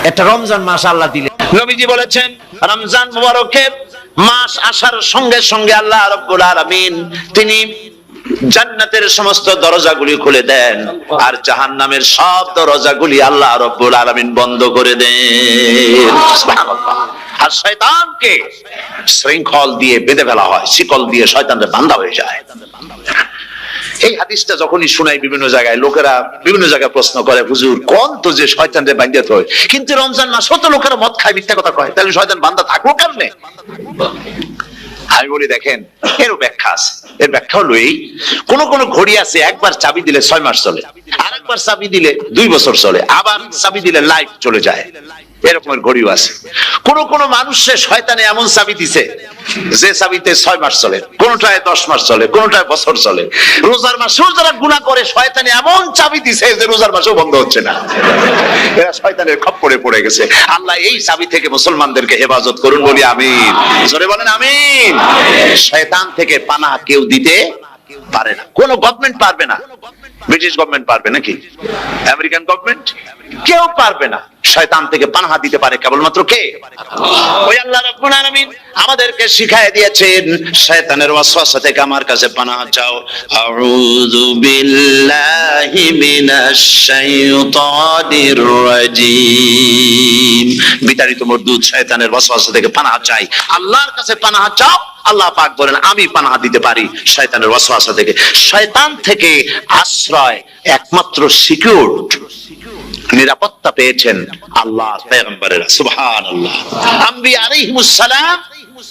একটা রমজান মাস আল্লাহ দিলেন। নবীজি বলেছেন রমজান মুবারকের মাস আসার সঙ্গে সঙ্গে আল্লাহ রাব্বুল আলামিন তিনি জান্নাতের সমস্ত দরজাগুলি খুলে দেন আর জাহান্নামের সব দরজাগুলি আল্লাহ রাব্বুল আলামিন বন্ধ করে দেন। সুবহানাল্লাহ। আর শয়তানকে শৃঙ্খল দিয়ে বেঁধে ফেলা হয়, শিকল দিয়ে শয়তানরা বাঁধা হয়ে যায়। এই হাদিসটা যখনই শোনাই বিভিন্ন জায়গায় লোকেরা বিভিন্ন জায়গায় প্রশ্ন করে, হুজুর কোন তো যে শয়তানরে বাঁধতে হয়, কিন্তু রমজান মাস তো লোকেরা মদ খায়, মিথ্যা কথা কয়, তাহলে শয়তান বাঁধা থাকবো কেমনে? আমি বলি দেখেন এর ব্যাখ্যা আছে। এর ব্যাখ্যা হলো এই, কোন কোন ঘড়ি আছে একবার চাবি দিলে 6 মাস চলে, আরেকবার চাবি দিলে 2 বছর চলে, আবার চাবি দিলে লাইফ চলে যায়, এরকমের ঘড়িও আছে। কোন কোন মানুষের শয়তানে এমন চাবি দিছে যে চাবিতে 6 মাস চলে, কোনটায় 10 মাস চলে, কোনটায় বছর চলে। রোজার মাসেও যারা গুনাহ করে শয়তানে এমন চাবি দিছে যে রোজার মাসেও বন্ধ হচ্ছে না। এরা শয়তানের খপ্পরে পড়ে গেছে। আল্লাহ এই চাবি থেকে মুসলমানদেরকে হেফাজত করুন, বলি আমিন। জোরে বলেন আমিন। শয়তান থেকে পানাহ কেউ দিতে পারে না, কোন গভর্নমেন্ট পারবে না। ব্রিটিশ গভর্নমেন্ট পারবে নাকি? American government? কেউ পারবে না। শয়তান থেকে পানাহ দিতে পারে কেবলমাত্র কে? ওই আল্লাহ রাব্বুল আলামিন আমাদেরকে শিখায় দিয়েছেন শয়তানের ওয়াসওয়াসা থেকে আমার কাছে পানাহ চাও। আউযু বিল্লাহি মিনাশ শাইতানির রাজিম। বিতাড়িত মরদুদ শয়তানের ওয়াসওয়াসা থেকে পানাহ চাই, আল্লাহর কাছে পানাহ চাও। আল্লাহ পাক বলেন আমি পানাহ দিতে পারি শয়তানের ওয়াসওয়াসা থেকে। শয়তান থেকে আশ্রয় একমাত্র সিকিউর নিরাপত্তা পেয়েছেন আল্লাহর পয়গম্বরেরা। সুবহানাল্লাহ। আম্বিয়া আলাইহিমুস সালাম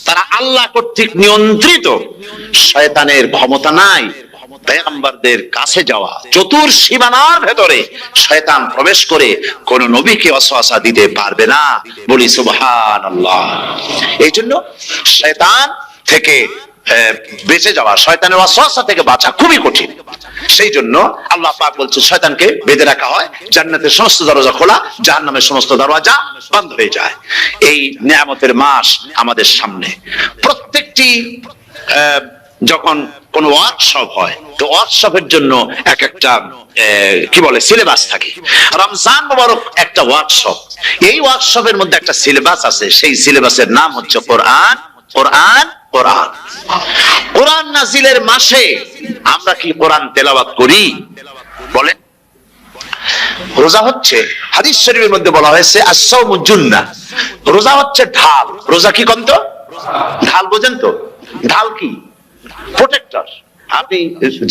তারা আল্লাহ কর্তৃক নিয়ন্ত্রিত, শয়তানের ক্ষমতা নাই পয়গম্বরদের কাছে যাওয়া। চতুর সীমানার ভেতরে শয়তান প্রবেশ করে কোন নবীকে ওয়াসওয়াসা দিতে পারবে না, বলি সুবহানাল্লাহ। এই জন্য শয়তান থেকে বেঁচে যাওয়া, শয়তানের ওয়াসওয়াসা থেকে বাঁচা খুবই কঠিন। সেই জন্য আল্লাহ পাক বলছে শয়তানকে বেঁধে রাখা হয়, জান্নাতের সমস্ত দরজা খোলা, জাহান্নামের সমস্ত দরজা বন্ধ হয়ে যায়। এই নিয়ামতের মাস আমাদের সামনে। প্রত্যেকটি যখন কোন ওয়ার্কশপ হয় তো ওয়ার্কশপের জন্য এক একটা কি বলে সিলেবাস থাকে। রমজান মুবারক একটা ওয়ার্কশপ। এই ওয়ার্কশপের মধ্যে একটা সিলেবাস আছে, সেই সিলেবাসের নাম হচ্ছে কোরআন। কোরআন কোরআন কোরআন নাজিলের মাসে আমরা কি কোরআন তেলাওয়াত করি? বলেন। রোজা হচ্ছে হাদিস শরীফের মধ্যে বলা হয়েছে আস-সাওমু জুন্নাহ, রোজা হচ্ছে ঢাল। রোজা কি কোন তো? ঢাল বোঝেন তো? ঢাল কি? প্রোটেক্টর। আপনি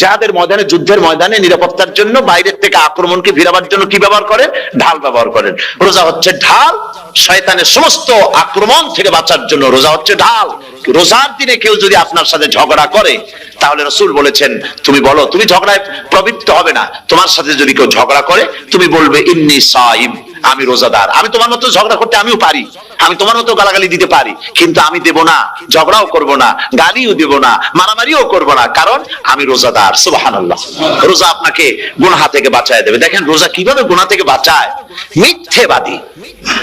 যাদের ময়দানে, যুদ্ধের ময়দানে নিরাপত্তার জন্য বাইরের থেকে আক্রমণকে ভিড়াবার জন্য কি ব্যবহার করেন? ঢাল ব্যবহার করেন। রোজা হচ্ছে ঢাল, শয়তানের সমস্ত আক্রমণ থেকে বাঁচার জন্য রোজা হচ্ছে ঢাল। রোজার দিনে কেউ যদি আপনার সাথে ঝগড়া করে তাহলে রাসূল বলেছেন তুমি বলো, তুমি ঝগড়ায় প্রবৃত্ত হবে না। তোমার সাথে যদি কেউ ঝগড়া করে তুমি বলবে ইন্নী সাইম, আমি রোজাদার। আমি তোমার মতো ঝগড়া করতে আমিও পারি, আমি তোমার মতো গালাগালি দিতে পারি, কিন্তু আমি দেব না, ঝগড়াও করব না, গালিও দেব না, মারামারিও করব না, কারণ আমি রোজাদার। সুবহানাল্লাহ। রোজা আপনাকে গুনাহ থেকে বাঁচায় দেবে। দেখেন রোজা কিভাবে গুনাহ থেকে বাঁচায়। মিথ্যেবাদী,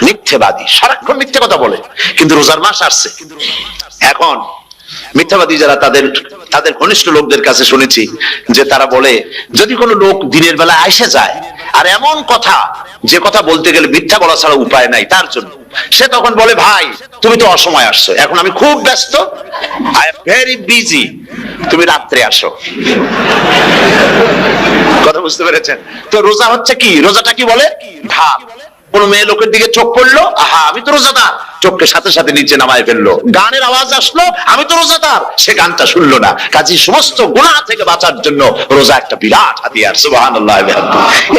মিথ্যেবাদী সারাক্ষণ মিথ্যে কথা বলে, কিন্তু রোজার মাস আসছে। এখন মিথ্যাবাদী যারা তাদের ঘনিষ্ঠ লোকদের কাছে শুনেছি যে তারা বলে যদি কোনো লোক দিনের বেলা আইসে যায় আর এমন কথা যে কথা বলতে গেলে মিথ্যা বলা ছাড়া উপায় নাই তার জন্য, সে তখন বলে ভাই তুমি তো অসময় আসছো, এখন আমি খুব ব্যস্ত, আই এম ভেরি বিজি, তুমি রাত্রে আসো। কথা বুঝতে পেরেছেন তো? রোজা হচ্ছে কি? রোজাটা কি বলে? ঢাল। কোন মেয়ে লোকের দিকে চোখ পড়লো, আহা আমি তো রোজাদার, চোখকে সাথে সাথে নিচে নামায় ফেললো। গানের আওয়াজ আসলো, আমি তো রোজাদার, সে গানটা শুনলো না। কাজী সমস্ত গুনাহ থেকে বাঁচার জন্য রোজা একটা বিরাট হাতিয়ার। সুবহানাল্লাহ।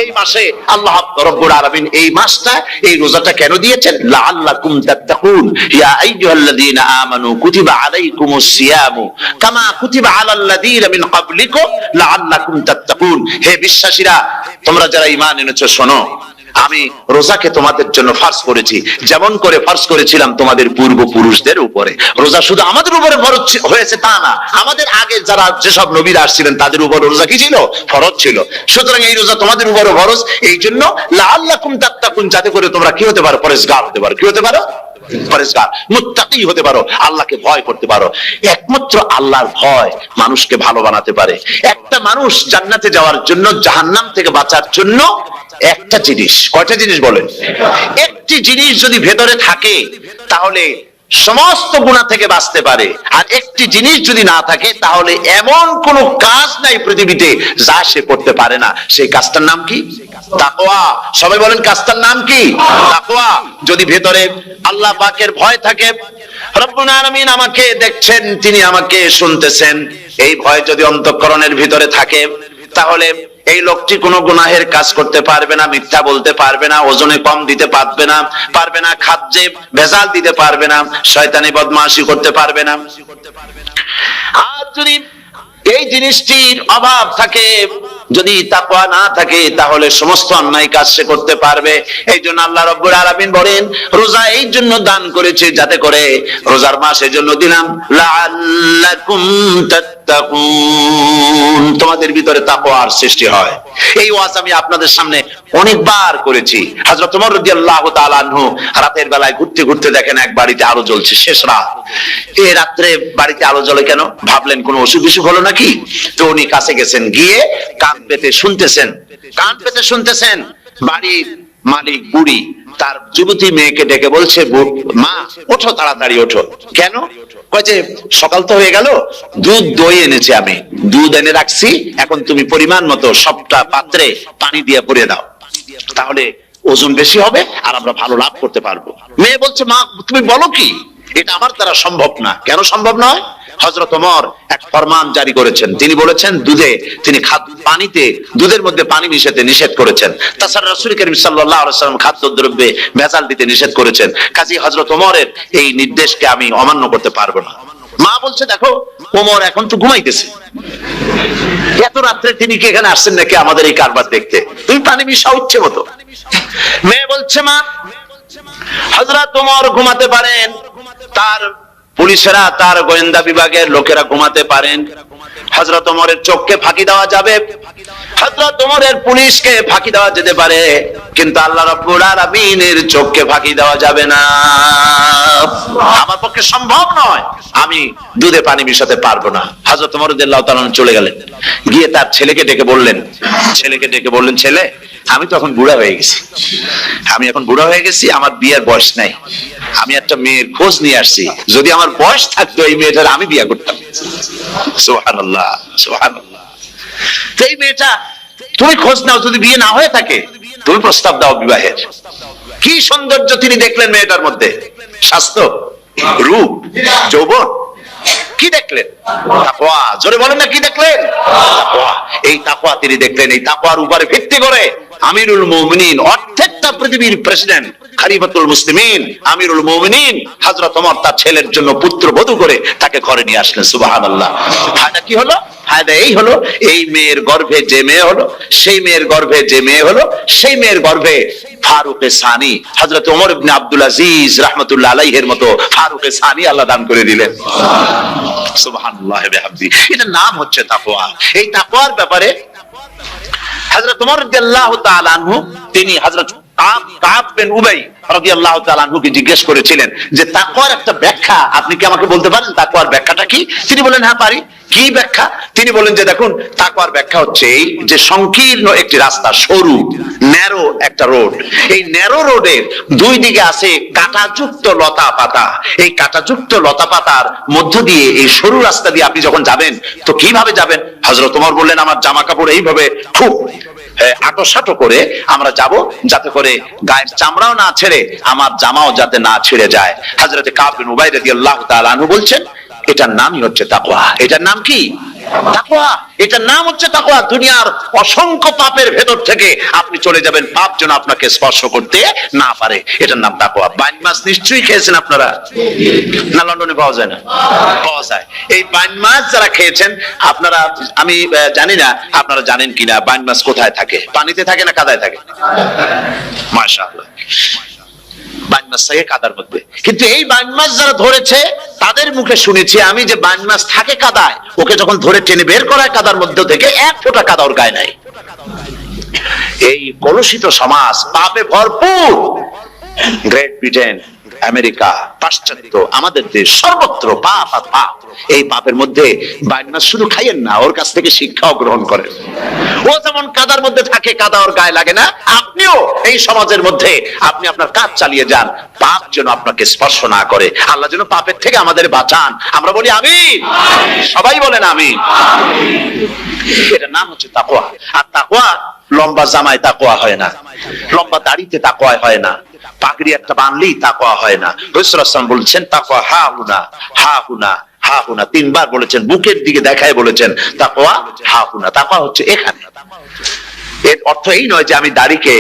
এই মাসে আল্লাহ রাব্বুল আলামিন এই মাসটা, এই রোজাটা কেন দিয়েছেন? লাআল্লাকুম তাত্তাকুন। ইয়া আইয়ুহাল্লাযীনা আমানু কুতিবা আলাইকুমুস সিয়ামু কামা কুতিবা আলাল্লাযীনা মিন ক্বাবলিকুম লাআল্লাকুম তাত্তাকুন। হে বিশ্বাসীরা, তোমরা যারা ঈমান এনেছো শোনো, আমি রোজাকে তোমাদের জন্য ফরজ করেছি যেমন করে ফরজ করেছিলাম তোমাদের পূর্বপুরুষদের উপরে। রোজা শুধু আমাদের উপরে ফরজ হয়েছে তা না, আমাদের আগে যারা যেসব নবীরা আসছিলেন তাদের উপর রোজা কি ছিল? ফরজ ছিল। সুতরাং এই রোজা তোমাদের উপরে ফরজ, এই জন্য লাআল্লাকুম তাত্তাকুন, যাতে করে তোমরা কি হতে পারো? পরেজগার হতে পারো। কি হতে পারো? পরেজগার, মুত্তাকি হতে পারো, আল্লাহকে ভয় করতে পারো। একমাত্র আল্লাহর ভয় মানুষকে ভালো বানাতে পারে। একটা মানুষ জান্নাতে যাওয়ার জন্য, জাহান্নাম থেকে বাঁচার জন্য একটা জিনিস, কয়টা জিনিস বলেন? একটি একটি জিনিস যদি ভেতরে থাকে তাহলে সমস্ত গুনাহ থেকে বাঁচতে পারে, আর একটি জিনিস যদি না থাকে তাহলে এমন কোন কাজ নাই পৃথিবীতে যা সে করতে পারে না। সেই কাজটার নাম কি? তাকওয়া। সবাই বলেন কাজটার নাম কি? তাকওয়া। যদি ভেতরে আল্লাহ পাকের ভয় থাকে, রব্বুল আলামিন আমাকে দেখছেন, তিনি আমাকে শুনতেছেন, এই ভয় যদি অন্তঃকরণের ভিতরে থাকে তাহলে এই লোকটি কোনো গুনাহের কাজ করতে পারবে না, মিথ্যা বলতে পারবে না, ওজনে কম দিতে পারবে না, খাদ্যে ভেজাল দিতে পারবে না, শয়তানি বদমাশি করতে পারবে না। আর যদি এই জিনিসটির অভাব থাকে, যদি তাকওয়া না থাকে, তাহলে সমস্ত অন্যায় কাজ সে করতে পারবে। এই জন্য আল্লাহ রাব্বুল আলামিন বলেন, রোজা এই জন্য দান করেছে যাতে করে, রোজার মাস এই জন্য দিলাম, লাআল্লাকুম তাত্তাকুন, তোমাদের ভিতরে তাকওয়ার সৃষ্টি হয়। এই ওয়াজ আমি আপনাদের সামনে অনেকবার করেছি। হযরত ওমর রাদিয়াল্লাহু তাআলা আনহু রাতের বেলায় ঘুরতে ঘুরতে দেখেন এক বাড়িতে আলো জ্বলছে, শেষ রাত। এই রাত্রে বাড়িতে আলো জ্বলে কেন? ভাবলেন কোন অসুখ বিসুখ হলো নাকি। তো উনি কাছে গেছেন, গিয়ে কান পেতে শুনতেছেন। বাড়ির মালিক বুড়ি তার যুবতী মেয়েকে ডেকে বলছে, মা ওঠো, তাড়াতাড়ি ওঠো। কেন? কয় যে সকাল তো হয়ে গেল, দুধ দই এনেছি, আমি দুধ এনে রাখছি, এখন তুমি পরিমাণ মতো সবটা পাত্রে পানি দিয়ে ভরে দাও, তাহলে ওজন বেশি হবে আর আমরা ভালো লাভ করতে পারবো। মেয়ে বলছে, মা তুমি বলো কি, এটা আমার দ্বারা সম্ভব না। কেন সম্ভব নয়? হযরত ওমর এক ফরমান জারি করেছেন, তিনি বলেছেন তিনি পানিতে, দুধের মধ্যে পানি মিশাতে নিষেধ করেছেন। তাছাড়া রাসূল করিম সাল্লাল্লাহু আলাইহি ওয়াসাল্লাম খাদ্যদ্রব্যে ভেজাল দিতে নিষেধ করেছেন। কাজী হযরত ওমরের এই নির্দেশকে আমি অমান্য করতে পারবো না। মা বলছে, দেখো ওমর এখন তো ঘুমাইতেছে, এত রাত্রে তিনি কি এখানে আসছেন নাকি আমাদের এই কারবার দেখতে? তুমি পানি মিশাও ইচ্ছে মতো। মেয়ে বলছে, মা হযরত ওমর ঘুমাতে পারেন, তার পুলিশেরা, তার গোয়েন্দা বিভাগের লোকেরা ঘুমাতে পারেন, হযরত ওমরের চোখকে ফাঁকি দেওয়া যাবে, হযরত ওমরের পুলিশকে ফাঁকি দেওয়া যেতে পারে, কিন্তু আল্লাহ রাব্বুল আলামিনের চোখকে ফাঁকি দেওয়া যাবে না। আমার পক্ষে সম্ভব নয়, আমি দুধে পানি মিশাতে পারবো না। হযরত ওমর রাদিয়াল্লাহু তাআলা চলে গেলেন, গিয়ে তার ছেলেকে ডেকে বললেন, ছেলে আমি তো এখন বুড়া হয়ে গেছি, আমার বিয়ের বয়স নাই, আমি একটা মেয়ের খোঁজ নিয়ে আসছি, যদি আমার বয়স থাকতো এই মেয়েটার আমি বিয়ে করতাম। সুবহানাল্লাহ, সুবহানাল্লাহ। এই মেয়েটা তুমি খোঁজ নাও, যদি বিয়ে না হয়ে থাকে তুমি প্রস্তাব দাও বিবাহের। কি সৌন্দর্য তিনি দেখলেন মেয়েটার মধ্যে, স্বাস্থ্য, রূপ, যৌবন, কি দেখলেন? তাকওয়া। জোরে বলেন না, কি দেখলেন? তাকওয়া। এই তাকওয়া তিনি দেখলেন। এই তাকওয়ার উপরে ভিত্তি করে আমিরুল মুমিনিন, অর্থাৎ পৃথিবীর প্রেসিডেন্ট, খলিফাতুল মুসলিমিন, আমিরুল মুমিনিন হযরত ওমর তার ছেলের জন্য পুত্রবধূ করে তাকে ঘরে নিয়ে আসলেন। সুবহানাল্লাহ। ফায়দা কি হলো? ফায়দা এই হলো, এই মেয়ের গর্ভে যে মেয়ে হলো, সেই মেয়ের গর্ভে ফারুকে সানি, হযরত ওমর ইবনে আব্দুল আজিজ রাহমাতুল্লাহ আলাইহির মতো ফারুকে সানি আল্লাহ দান করে দিলেন। সুবহানাল্লাহ বিহামদি। এটার নাম হচ্ছে তাকওয়া। এই তাকওয়ার ব্যাপারে হযরত ওমর রাদিয়াল্লাহু তাআলা আনহু, তিনি হযরত কাব বিন উবাই রাদিয়াল্লাহু তাআলা আনহুকে জিজ্ঞেস করেছিলেন যে তাকওয়ার একটা ব্যাখ্যা আপনি কি আমাকে বলতে পারেন, তাকওয়ার ব্যাখ্যাটা কি? তিনি বলেন, হ্যাঁ পারি। কি ব্যাখ্যা? তিনি বলেন যে দেখুন, তাকওয়ার ব্যাখ্যা হচ্ছে এই যে সংকীর্ণ একটি রাস্তা, সরু ন্যারো একটা রোড, এই ন্যারো রোডের দুই দিকে আছে কাঁটাযুক্ত লতা পাতা, এই কাঁটাযুক্ত লতা পাতার মধ্য দিয়ে এই সরু রাস্তা দিয়ে আপনি যখন যাবেন তো কিভাবে যাবেন? হযরত ওমর বললেন, আমার জামা কাপড় এইভাবে খুব আটোসাটো করে আমরা যাব, যাতে করে গায়ের চামড়াও না ছেড়ে আমার জামাও যাতে না ছিঁড়ে যায়। হযরত কাব বিন উবাই রাদিয়াল্লাহু তাআলা আনহু বলছেন, এটার নামই হচ্ছে তাকওয়া। এটার নাম কি? তাকওয়া। এটার নাম হচ্ছে তাকওয়া। দুনিয়ার অসংখ্য পাপের ভেতর থেকে আপনি চলে যাবেন, পাপ যেন আপনাকে স্পর্শ করতে না পারে। এটার নাম তাকওয়া। বাইন মাছ নিশ্চয়ই খেয়েছেন আপনারা, না লন্ডনে পাওয়া যায় না? পাওয়া যায়। এই বাইন মাছ যারা খেয়েছেন আপনারা, আমি জানি না আপনারা জানেন কিনা, বাইন মাছ কোথায় থাকে? পানিতে থাকে না কাদায় থাকে? মাশাআল্লাহ, বাইন মাছ থাকে কাদার মধ্যে। কিন্তু এই বাইন মাছ যারা ধরেছে তাদের মুখে শুনেছি আমি যে বাইন মাছ থাকে কাদায়, ওকে যখন ধরে টেনে বের করা হয় কাদার মধ্যে থেকে, এক ফোঁটা কাদা ওর গায়ে নাই। এই কলুষিত সমাজ, পাপে ভরপুর। গ্রেট ব্রিটেন, আমেরিকা, পাশ্চাত্য, আমাদের দেশ, সর্বত্র পাপ আর পাপ। এই পাপের মধ্যে বাইনা শুধু খাইয়েন না, ওর কাছ থেকে শিক্ষাও গ্রহণ করেন। ও যেমন কাদার মধ্যে থাকে, কাদা ওর গায়ে লাগে না, আপনিও এই সমাজের মধ্যে আপনি আপনার কাজ চালিয়ে যান, পাপ যেন আপনাকে স্পর্শ না করে। আল্লাহ যেন পাপের থেকে আমাদের বাঁচান। আমরা বলি আমিন, সবাই বলেন আমিন। এটার নাম হচ্ছে তাকওয়া। আর তাকওয়া লম্বা জামায় তাকওয়া হয় না, লম্বা দাড়িতে তাকওয়া হয় না, পাগড়ি একটা বানলেই তাকওয়া হয় না। রাসূলুল্লাহ সাল্লাল্লাহু আলাইহি ওয়াসাল্লাম বলেছেন তাকওয়া হা হুনা, হা হুনা, হা হুনা, তিনবার বলেছেন, বুকের দিকে দেখায় বলেছেন তাকওয়া হা হুনা। তাকওয়া হচ্ছে এখানে। এর অর্থ এই নয় যে আমি দাড়িকে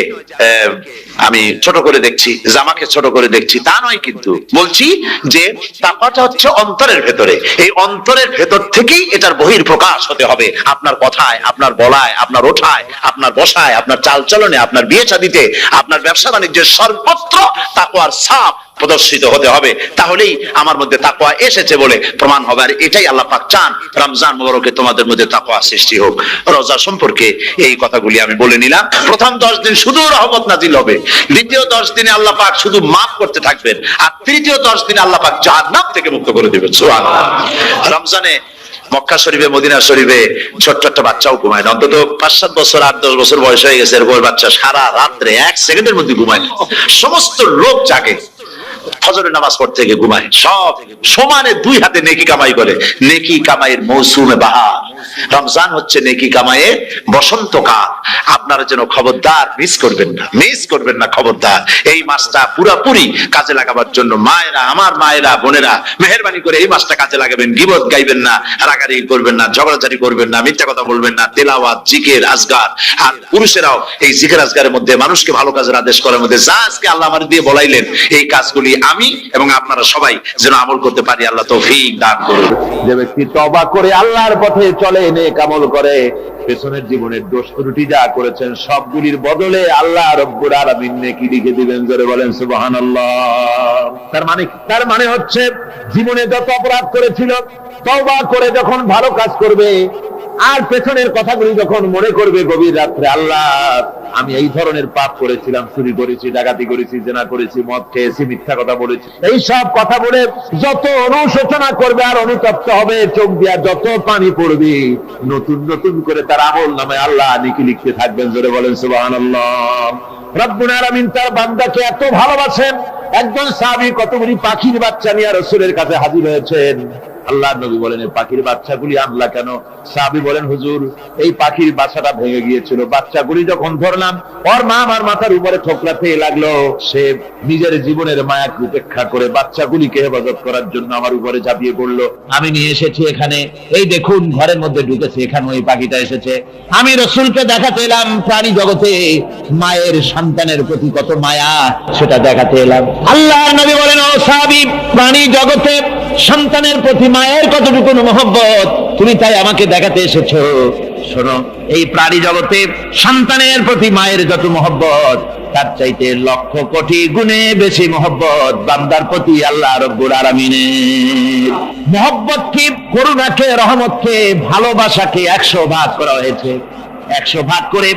আমি ছোট করে দেখছি, জামাকে ছোট করে দেখছি, তা নয়। কিন্তু বলছি যে তাকওয়াটা হচ্ছে অন্তরের ভেতরে। এই অন্তরের ভেতর থেকেই এটার বহির প্রকাশ হতে হবে। আপনার কথায়, আপনার বলায়, আপনার ওঠায়, আপনার বসায়, আপনার চালচলনে, আপনার বিয়ে শাদীতে, আপনার ব্যবসা বাণিজ্যের সর্বত্র তাকওয়ার ছাপ প্রদর্শিত হতে হবে। তাহলেই আমার মধ্যে তাকওয়া এসেছে বলে প্রমাণ হবে। আর এটাই আল্লাহ পাক চান, রমজান মুবারকে তোমাদের মধ্যে তাকওয়া সৃষ্টি হোক। রোজা সম্পর্কে এই কথাগুলি আমি বলে নিলাম। প্রথম 10 দিন শুধু রহমত নাজিল হবে, দ্বিতীয় 10 দিনে আল্লাহ পাক শুধু মাফ করতে থাকবেন, আর তৃতীয় 10 দিনে আল্লাহ পাক জাহান্নাম থেকে মুক্ত করে দিবেন। সুবহানাল্লাহ। রমজানে মক্কা শরীফে, মদিনা শরীফে ছোট্ট একটা বাচ্চাও ঘুমায় না। অন্তত 5-7 বছর, 8-10 বছর বয়স হয়ে গেছে এরকম বাচ্চা সারা রাত্রে 1 সেকেন্ডের মধ্যে ঘুমায় না। সমস্ত লোক জাগে, ফজরের নামাজ পড়তে গিয়ে ঘুমায়, সব সমানে 2 হাতে নেকি কামাই করে। নেকি কামাইয়ের মৌসুমে বাহার। রমজান হচ্ছে নেকি কামাইয়ের বসন্তকাল। আপনারা যেন খবরদার মিস করবেন না, মিস করবেন না খবরদার। এই মাসটা পুরোপুরি কাজে লাগাবার জন্য মায়েরা, আমার মায়েরা, বোনেরা, মেহেরবানি করে এই মাসটা কাজে লাগাবেন। গীবত গাইবেন না, রাগারাগি করবেন না, ঝগড়াঝাড়ি করবেন না, মিথ্যা কথা বলবেন না, তেলাওয়াত, জিকির, আজগার। আর পুরুষেরাও এই জিকির আজগারের মধ্যে, মানুষকে ভালো কাজের আদেশ করার মধ্যে যা আজকে আল্লাহ আমার দিয়ে বলাইলেন, এই কাজগুলি আমি এবং আপনারা সবাই যেন আমল করতে পারি। আল্লাহ তৌফিক দান করুন। যে ব্যক্তি তওবা করে আল্লাহর পথে চলে, নেক আমল করে, পেছনের জীবনের দোষ ত্রুটি যা করেছেন সবগুলির বদলে আল্লাহ রব্বুল আলামিন নেকি লিখে দিবেন। জোরে বলেন সুবহানাল্লাহ। তার মানে হচ্ছে জীবনে যত অপরাধ করেছিল, তওবা করে যখন ভালো কাজ করবে, আর পেছনের কথাগুলি যখন মনে করবে গভীর রাত্রে, আল্লাহ আমি এই ধরনের পাপ করেছিলাম, চুরি করেছি, ডাকাতি করেছি, জেনা করেছি, মদ খেয়েছি, মিথ্যা কথা বলেছি, এই সব কথা বলে যত অনুশোচনা করবে আর অনুতপ্ত হবে, চোখ দিয়া যত পানি পড়বে, নতুন নতুন করে তার আমল নামে আল্লাহ নেকি লিখতে থাকবেন। জোরে বলেন সুবহানাল্লাহ। রব্বুল আলামিন তার বান্দাকে এত ভালোবাসেন, একজন সাহাবী কতগুলি পাখির বাচ্চা নিয়ে রাসূলের কাছে হাজির হয়েছেন। আল্লাহর নবী বলেন, এই পাখির বাচ্চাগুলি আনলা কেন? সাহাবী বলেন, হুজুর এই পাখির বাসাটা ভেঙে গিয়েছিল, বাচ্চাগুলি যখন ধরলাম ওর মা আমার মাথার উপরে ঠোকরাতে লাগলো, সে নিজের জীবনের মায়াকে উপেক্ষা করে বাচ্চাগুলিকে হেফাজত করার জন্য আমার উপরে ঝাঁপিয়ে পড়লো। আমি নিয়ে এসেছি এখানে, এই দেখুন ঘরের মধ্যে ঢুকেছে, এখানে ওই পাখিটা এসেছে। আমি রাসূলকে দেখাতে এলাম প্রাণী জগতে মায়ের সন্তানের প্রতি কত মায়া, সেটা দেখাতে এলাম। আল্লাহর নবী বলেন, ও সাহাবী, প্রাণী জগতে সন্তানের প্রতি মায়ের কতটুকু মহব্বত তুমি তাই আমাকে দেখাতে এসেছো। শোনো, এই প্রাণী জগতে সন্তানের প্রতি মায়ের যত মহব্বত, তার চাইতে লক্ষ কোটি গুণে বেশি মহব্বত বান্দার প্রতি আল্লাহ রব্বুল আলামিনের। মহব্বতকে, করুণাকে, রহমতকে, ভালোবাসাকে 100 ভাগ করা হয়েছে। 100 ভাগ করে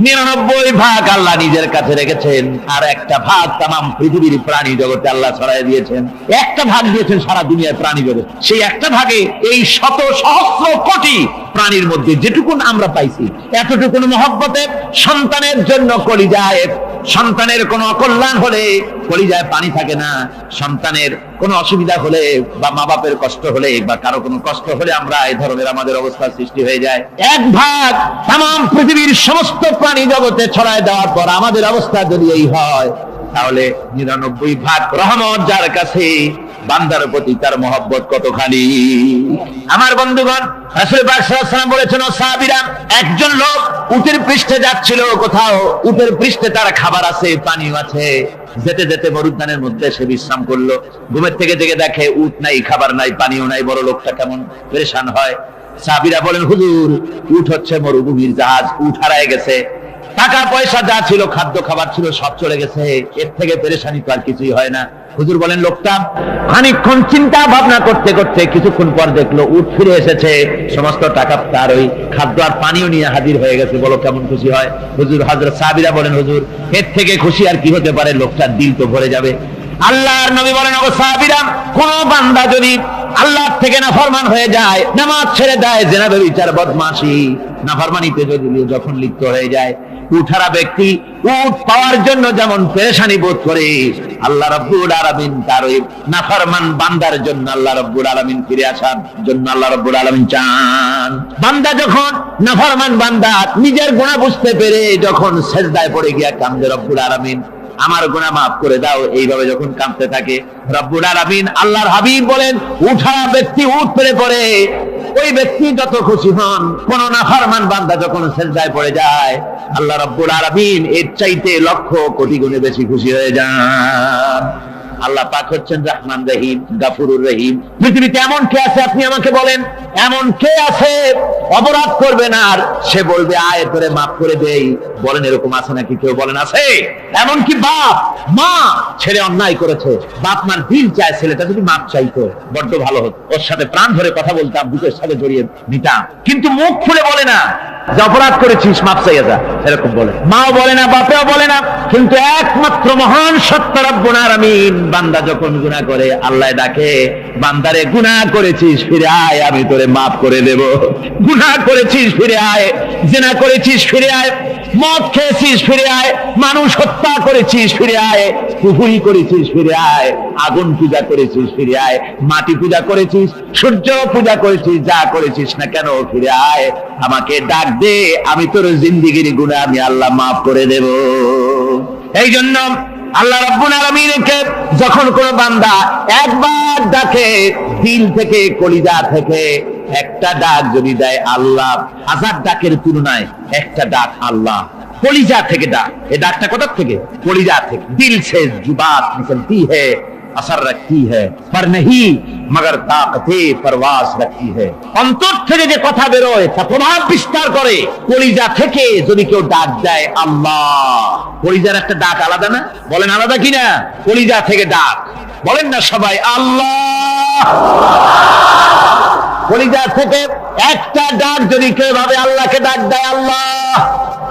99 ভাগ আল্লাহ নিজের কাছে রেখেছেন, আর একটা ভাগ তামাম পৃথিবীর প্রাণী জগতে আল্লাহ ছড়াই দিয়েছেন। একটা ভাগ দিয়েছেন সারা দুনিয়ার প্রাণী জগৎ। সেই একটা ভাগে এই শত সহস্র কোটি প্রাণীর মধ্যে যেটুকুন আমরা পাইছি, এতটুকুন মহব্বতে সন্তানের জন্য কলিজায়, সন্তানের কোনো অকল্যাণ হলে কলিজায় পানি থাকে না, সন্তানের কোনো অসুবিধা হলে বা মা বাপের কষ্ট হলে বা কারো কোনো কষ্ট হলে আমরা এই ধরনের আমাদের অবস্থা সৃষ্টি হয়ে যায়। 1 ভাগ তামাম পৃথিবীর সমস্ত প্রাণী জগতে ছড়ায় দেওয়ার পর আমাদের অবস্থা যদি এই হয়, তাহলে 99 ভাগ রহমত যার কাছে, বান্দার প্রতি তার মহব্বত কতখানি। আমার বন্ধুগণ, রাসূল পাক সাল্লাল্লাহু আলাইহি ওয়াসাল্লাম বলেছেন, ও সাহাবীরা, একজন লোক উটের পৃষ্ঠে যাচ্ছিল কোথাও, উটের পৃষ্ঠে তার খাবার আছে, পানিও আছে, যেতে যেতে মরুদ্যানের মধ্যে সে বিশ্রাম করলো। ঘুমের থেকে জেগে দেখে উট নাই, খাবার নাই, পানিও নাই। বড় লোকটা কেমন পেরেশান হয়। সাহাবীরা বলেন, হুজুর উট হচ্ছে মরুভূমির জাহাজ, উট হারায় গেছে, টাকা পয়সা যা ছিল, খাদ্য খাবার ছিল, সব চলে গেছে, এর থেকে পেরেশানি তো আর কিছুই হয় না। হুজুর বলেন, লোকটা খানিকক্ষণ চিন্তা ভাবনা করতে করতে কিছুক্ষণ পর দেখলো উট ফিরে এসেছে, সমস্ত টাকা তার ওই খাদ্য আর পানিও নিয়ে হাজির হয়ে গেছে। বলো কেমন খুশি হয়? হুজুর, হযরত সাহাবীরা বলেন, হুজুর এর থেকে খুশি আর কি হতে পারে? লোকটার দিল তো ভরে যাবে। আল্লাহর নবী বলেন, ওগো সাহাবীরা, কোন বান্দা যদি আল্লাহর থেকে নাফরমান হয়ে যায়, নামাজ ছেড়ে দেয়, জিনা ব্যভিচার বদমাশি নাফরমানিতে যদি যখন লিপ্ত হয়ে যায়, উঠারা ব্যক্তি উট পাওয়ার জন্য যেমন পেরেশানি বোধ করে, আল্লাহ রাব্বুল আলামিন তার ওই নাফরমান বান্দার জন্য আল্লাহ রাব্বুল আলামিন ফিরে আসার জন্য আল্লাহ রাব্বুল আলামিন চান। বান্দা যখন নাফরমান বান্দা নিজের গুনাহ বুঝতে পেরে যখন সেজদায় পড়ে গিয়া কান্দে, রব্বুল আলামিন আমার গুনাহ মাফ করে দাও, এইভাবে যখন কাঁদতে থাকে, রব্বুল আলামিন আল্লাহর হাবিব বলেন, উঠা ব্যক্তি উঠ পেরে পড়ে, ওই ব্যক্তি যত খুশি হন। কোন নাফরমান বান্দা যখন সেজদায় পড়ে যায়, আল্লাহ রাব্বুল আলামিন এর চাইতে লক্ষ কোটি গুণে বেশি খুশি হয়ে যান। আল্লাহ পাক হচ্ছেন রহমান রহিম, গাফুরুর রহিম। পৃথিবীতে এমন কে আছে আপনি আমাকে বলেন, এমন কে আছে অপরাধ করবে না আর সে বলবে আয় তোরে মাফ করে দেই? বলেন এরকম আছে নাকি? কেউ বলেন আছে? এমন কি বাপ মা ছেলে অন্যায় করেছে, বাপ মার দিল চায় ছেলেটা যদি মাফ চাইতো বড্ড ভালো হতো, ওর সাথে প্রাণ ধরে কথা বলতাম, বুকের সাথে জড়িয়ে নিতাম, কিন্তু মুখ খুলে বলে না যে অপরাধ করেছিস মাফ চাইয়া যা, এরকম বলে। মাও বলে না, বাপেও বলে না, কিন্তু একমাত্র মহান সত্য রব্বুল আলামিন বান্দা যখন গুনাহ করে আল্লাহ ডাকে, বান্দারে গুনাহ করেছিস ফিরে আয়, আমি তোরে মাফ করে দেব। গুনাহ করেছিস ফিরে আয়, জিনা করেছিস ফিরে আয়, মদ খেয়েছিস ফিরে আয়, মানুষ হত্যা করেছিস ফিরে আয়, কুফরি করেছিস ফিরে আয়, আগুন পূজা করেছিস ফিরে আয়, মাটি পূজা করেছিস, সূর্য পূজা করেছিস, যা করেছিস না কেন ফিরে আয়, আমাকে ডাক দে, আমি তোর জিন্দেগির গুনাহ আমি আল্লাহ মাফ করে দেব। এই জন্য আল্লাহ রাব্বুল আলামিনকে যখন কোন বান্দা একবার ডাকে, দিল থেকে কলিজা থেকে একটা ডাক যদি দেয় আল্লাহ, হাজার ডাকের তুলনায় একটা ডাক আল্লাহ, কলিজা থেকে ডাক। এই ডাকটা কোথা থেকে? কলিজা থেকে। দিল সে जुबात निकलती है, असर रखती है, पर नहीं मगर ताकते परवास रखती है। অন্তর থেকে যে কথা বেরোয় তা প্রভাব বিস্তার করে। কলিজা থেকে যদি কেউ ডাক দেয় আল্লাহ, কলিজার একটা ডাক আলাদা না? বলেন আলাদা কিনা? কলিজা থেকে ডাক, বলেন না সবাই আল্লাহ। কলিজা থেকে একটা ডাক যদি কেউ ভাবে আল্লাহকে ডাক দেয় আল্লাহ,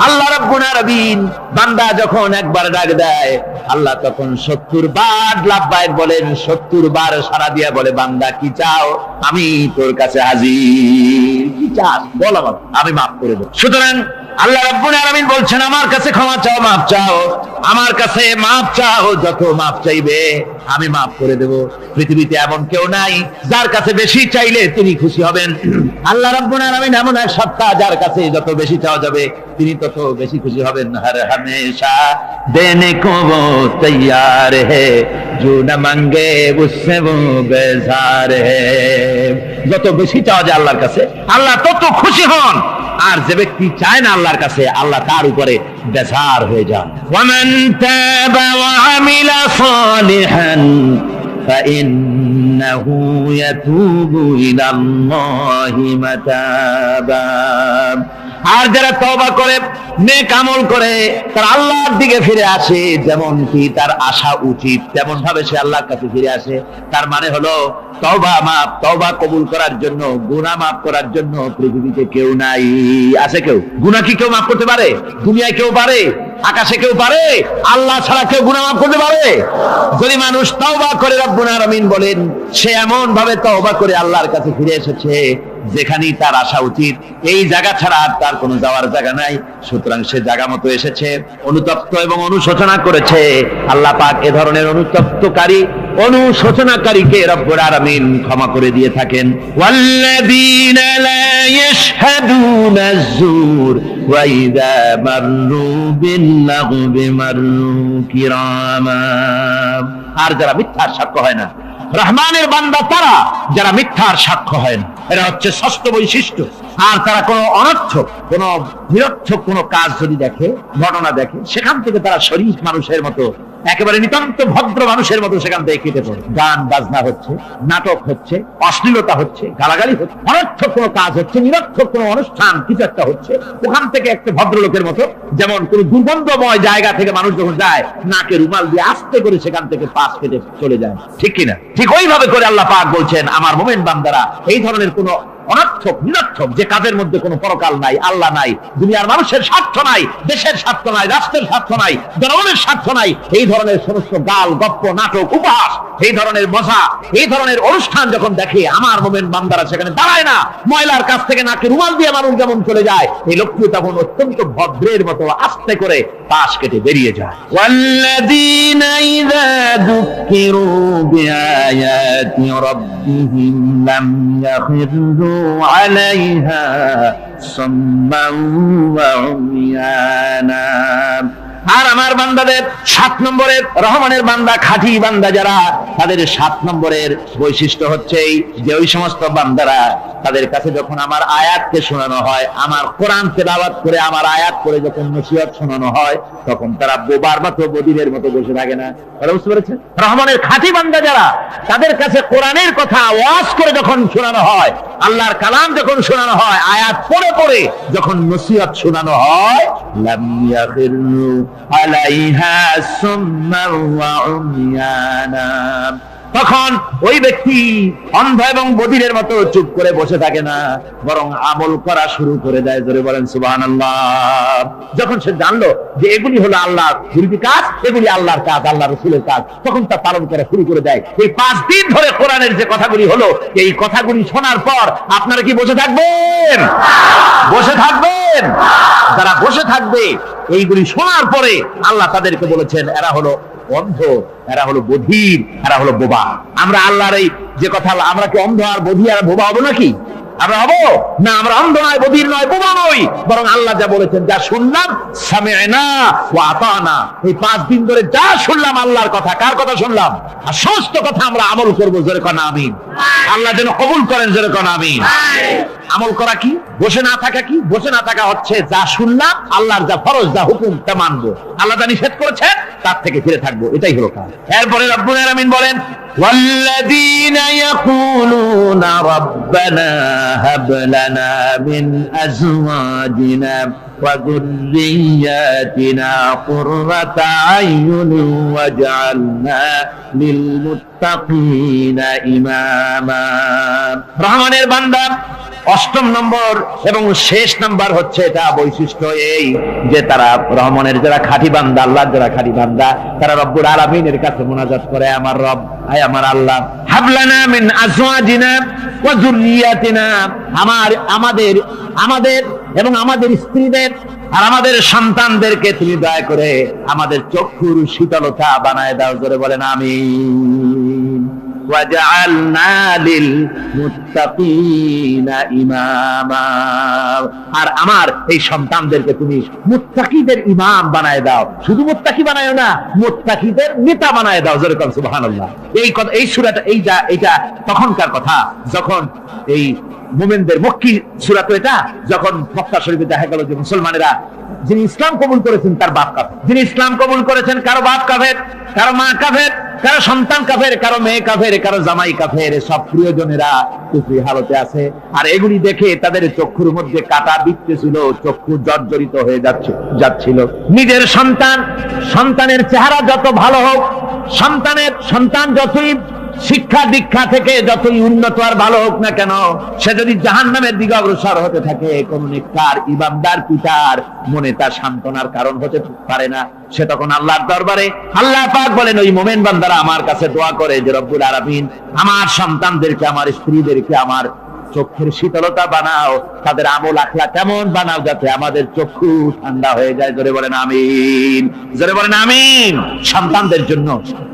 আল্লাহ রাব্বুল আলামিন বান্দা যখন একবার ডাক দেয়, আল্লাহ তখন 70 বার লাব্বাইক বলেন, 70 বার সাড়া দিয়া বলে, বান্দা কি চাও? আমি তোর কাছে হাজির। কি চাস বল, আমি মাফ করে দেব। সুতরাং আল্লাহ রাব্বুল আলামিন বলছেন, আমার কাছে ক্ষমা চাও, মাফ চাও, আমার কাছে মাফ চাও, যত মাফ চাইবে আমি মাফ করে দেব। পৃথিবীতে এমন কেউ নাই যার কাছে বেশি চাইলে তিনি খুশি হবেন। আল্লাহ রাব্বুল আলামিন এমন এক সত্তা যার কাছে যত বেশি চাওয়া যাবে তিনি তত বেশি খুশি হবেন। হর হমেশা দেনে কো वो तैयार है, जो न मांगे उससे वो बेजार है। যত বেশি চাওয়া যায় আল্লাহর কাছে আল্লাহ তত খুশি হন, আর যে ব্যক্তি চায় না আল্লাহর কাছে আল্লাহ তার উপরে বেজার হয়ে যান। ওয়ামান তাবা ওয়া আমিলা সালিহান ফাইন্নাহু ইয়াতুবু ইলাল্লাহি মাতাবা। আর যারা তওবা করে, নেক আমল করে, তার আল্লাহর দিকে ফিরে আসে, যেমন কি তার আশা উচিত তেমন ভাবে সে আল্লাহর কাছে ফিরে আসে, তার মানে হলো তওবা মাফ, তওবা কবুল করার জন্য, গুনাহ মাফ করার জন্য পৃথিবীতে কেউ নাই। আছে কেউ? গুনাহ কি কেউ মাফ করতে পারে? দুনিয়ায় কেউ পারে? আকাশে কেউ পারে? আল্লাহ ছাড়া কেউ গুনাহ মাফ করতে পারে? যদি মানুষ তওবা করে, রব্বুল আলামিন বলেন সে এমন ভাবে তওবা করে আল্লাহর কাছে ফিরে এসেছে যেখানেই তার আসা উচিত, এই জায়গা ছাড়া আর তার কোনো যাওয়ার জায়গা নাই। সুতরাং সে জায়গা মতো এসেছে, অনুতপ্ত এবং অনুশোচনা করেছে। আল্লাহ পাক এ ধরনের অনুতপ্তকারী, অনুশোচনাকারীকে রব্বুল আলামিন ক্ষমা করে দিয়ে থাকেন। ওয়াল্লাযীনা লা ইয়াশহাদুনা আয-যুর ওয়া ইযা মাররু বিল-লাগবি মাররু কিরামা। আর যারা মিথ্যার সাক্ষ্য হয় না, রহমানের বান্দা তারা যারা মিথ্যার সাক্ষ্য হয় না, এরা হচ্ছে ষষ্ঠ বৈশিষ্ট্য। আর তারা কোনো অনর্থক, কোনো নিরর্থক কোনো কাজ যদি দেখে, ঘটনা দেখে, সেখান থেকে তারা শরীফ মানুষের মতো, একেবারে নিতান্ত ভদ্র মানুষের মতো সেখান থেকে কেটে পড়ে। গান বাজনা হচ্ছে, নাটক হচ্ছে, অশ্লীলতা হচ্ছে, গালাগালি হচ্ছে, অনর্থক কোনো কাজ হচ্ছে, নিরর্থক কোনো অনুষ্ঠান কিছু একটা হচ্ছে, ওখান থেকে একটা ভদ্রলোকের মতো, যেমন কোন দুর্গন্ধময় জায়গা থেকে মানুষ যখন যায় নাকে রুমাল দিয়ে আস্তে করে সেখান থেকে পাশ কেটে চলে যায়, ঠিক কিনা? ঠিক ওইভাবে করে আল্লাহ পাক বলছেন আমার মুমিন বান্দারা এই ধরনের কোনো অনর্থক নিরর্থক যে কাজের মধ্যে কোনো পরকাল নাই, আল্লাহ নাই, দুনিয়ার মানুষের স্বার্থ নাই, দেশের স্বার্থ নাই, রাষ্ট্রের স্বার্থ নাই, জনগণের স্বার্থ নাই, এই ধরনের সমস্ত গাল গপ্প নাটক উপহাস, এই ধরনের মজা, এই ধরনের অনুষ্ঠান যখন দেখে আমার মোমেন বান্দারা সেখানে দাঁড়ায় না। ময়লার কাছ থেকে নাকে রুমাল দিয়ে মানুষ যেমন চলে যায়, এই লোকটি তখন অত্যন্ত ভদ্রের মতো আস্তে করে পাশ কেটে বেরিয়ে যায়। والذين إذا ذكروا بآيات ربهم لم يخروا عليها صما وعميانا। আর আমার বান্দাদের 7 নম্বরের রহমানের বান্দা, খাঁটি বান্দা যারা, তাদের 7 নম্বরের বৈশিষ্ট্য হচ্ছে এই যে ওই সমস্ত বান্দারা তাদের কাছে যখন আমার আয়াতকে শোনানো হয়, আমার কোরআন তেলাওয়াত করে আমার আয়াত করে যখন নসিহত শোনানো হয়, তখন তারা বোবার মতো বদিরের মতো বসে থাকে না। তারা বুঝতে পেরেছেন? রহমানের খাঁটি বান্দা যারা, তাদের কাছে কোরআনের কথা ওয়াজ করে যখন শোনানো হয়, আল্লাহর কালাম যখন শোনানো হয়, আয়াত পড়ে পড়ে যখন নসিহত শোনানো হয়, লাম ইয়াখিরু আলাইহা সুম্মান ওয়া উমিয়ানা, তখন ওই ব্যক্তি অন্ধ এবং বধিরের মতো চুপ করে বসে থাকে না, বরং আমল করা শুরু করে দেয়। জোরে বলেন সুবহানাল্লাহ। যখন সে জানলো যে এগুলি হলো আল্লাহর বিরোধী কাজ, এগুলি আল্লাহর কাজ, আল্লাহ রাসূলের কাজ, তখন তা পালন করা শুরু করে দেয়। এই 5 দিন ধরে কোরআনের যে কথাগুলি হলো, এই কথাগুলি শোনার পর আপনারা কি বসে থাকবেন? বসে থাকবেন? যারা বসে থাকবে এইগুলি শোনার পরে আল্লাহ তাদেরকে বলেছেন এরা হলো অন্ধ, এরা হলো বধির, এরা হলো বোবা। আমরা আল্লাহর এই যে কথা, আমরা কি অন্ধ আর বধির আর বোবা হবো নাকি? আমরা হবো না? আমরা অন্ধ নয়, বধির নয়, বোবা নই, বরং আল্লাহ যা বলেছেন, যা শুনলাম সামি'না ওয়া আতানা, এই 5 দিন ধরে যা শুনলাম আল্লাহর কথা, কার কথা শুনলাম? আর সমস্ত কথা আমরা আমল করব। জোরে কোন আমিন। আল্লাহ যেন কবুল করেন। জোরে কোন আমিন। আমল করা কি? বসে না থাকা কি? বসে না থাকা হচ্ছে যা শুনলাম, আল্লাহর যা ফরজ, যা হুকুম, তা মানবো। আল্লাহ যা নিষেধ করেছেন তার থেকে ফিরে থাকবো, এটাই হলো কাজ। এরপরে রব্বুল আলামিন বলেন, والذين يقولون ربنا هب لنا من أزواجنا وذرياتنا قرة أعين واجعلنا للمتقين إماما। রহমানের বান্দা 8ম নম্বর এবং শেষ নাম্বার হচ্ছে এটা বৈশিষ্ট্য এই যে তারা রহমানের যারা খাঁটি বান্দা, আল্লাহর যারা খাঁটি বান্দা, তারা রব্বুল আলামিনের কাছে মুনাজাত করে, আমার রব, আয় আমার আল্লাহ, হাবলানা মিন আজওয়াজিনা ওয়া যুররিয়াতিনা, আমাদের এবং আমাদের স্ত্রীদের আর আমাদের সন্তানদেরকে তুমি দয়া করে আমাদের চক্ষুর শীতলতা বানায় দাও। জোরে বলেন আমিন। ওয়াজআলনা লিল মুত্তাকিনা ইমামা, আর আমার এই সন্তানদেরকে তুমি মুত্তাকিদের ইমাম বানায় দাও। শুধু মুত্তাকি বানায়ো না, মুত্তাকিদের নেতা বানায় দাও। জোরে বলেন সুবহানাল্লাহ। এই কথা, এই সূরাটা, এইটা তখনকার কথা যখন এই মুমিনদের মক্কি সূরা, তো এটা যখন মক্কা শরীফে দেখা গেল যে মুসলমানেরা, যিনি ইসলাম কবুল করেছেন তার বাপ কাফের, যিনি ইসলাম কবুল করেছেন কারো বাপ কাফের, কারো মা কাফের, কারো সন্তান কাফের, কারো মেয়ে কাফের, কারো জামাই কাফের, সব প্রিয়জনেরা কুফরি হালতে আছে। আর এগুলি দেখে তাদের চক্ষুর মধ্যে কাটা বিঁধতেছিল, চক্ষু জর্জরিত হয়ে যাচ্ছিল। নিজের সন্তানের চেহারা যত ভালো হোক, সন্তান যতই শিক্ষা দীক্ষা থেকে যতই উন্নত আর ভালো হোক না কেন, সে যদি জাহান্নামের দিকে অগ্রসর হতে থাকে, কোন নেককার ইমানদার পিতার মনে তার সান্ত্বনার কারণ হতে পারে না। সে তখন আল্লাহর দরবারে, আল্লাহ পাক বলেন ওই মুমিন বান্দারা আমার কাছে দোয়া করে যে রব্বুল আলামিন আমার সন্তানদেরকে, আমার স্ত্রীদেরকে আমার চোখের শীতলতা বানাও, তাদের আমল আখলাক কেমন বানাও, যাতে আমাদের চক্ষু ঠান্ডা হয়ে যায়। জোরে বলেন আমিন। জোরে বলেন আমিন। সন্তানদের জন্য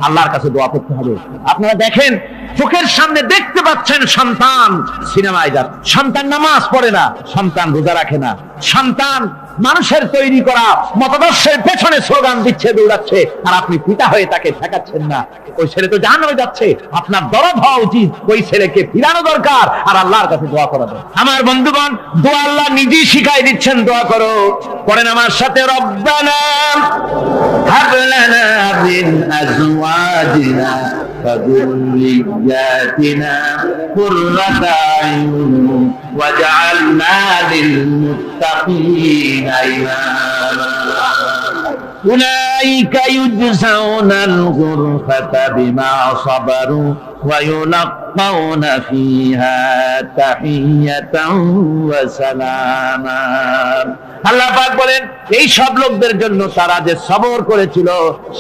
আল্লাহর কাছে দোয়া করতে হবে। আপনারা দেখেন, চোখের সামনে দেখতে পাচ্ছেন সন্তান সিনেমায় যাচ্ছে, সন্তান নামাজ পড়ে না, সন্তান রোজা রাখে না, সন্তান মানুষের তৈরি করা মতাদর্শের পেছনে স্লোগান দিচ্ছে, দৌড়াচ্ছে, আর আপনি পিতা হয়ে তাকে ঠেকাচ্ছেন না। ওই ছেলে তো জাহান্নামে যাচ্ছে, আপনার দরদ হওয়া উচিত, ওই ছেলেকে ফিরানো দরকার, আর আল্লাহর কাছে দোয়া করা দরকার। আমার বন্ধুগণ, দোয়া আল্লাহ নিজেই শিখাই দিচ্ছেন, দোয়া করো। পড়েন আমার সাথে, রব্বানা হাব লানা মিন আজওয়াজিনা ওয়া যুররিয়াতিনা কুররাতা আয়ুন ওয়াজআলনা লিল মুত্তাকিনা ইমামা। أولئك يجزون الغرفة بما صبروا ويلقون فيها تحية وسلاما আল্লাহ পাক বলেন এই সব লোকদের জন্য তারা যে সবর করেছিল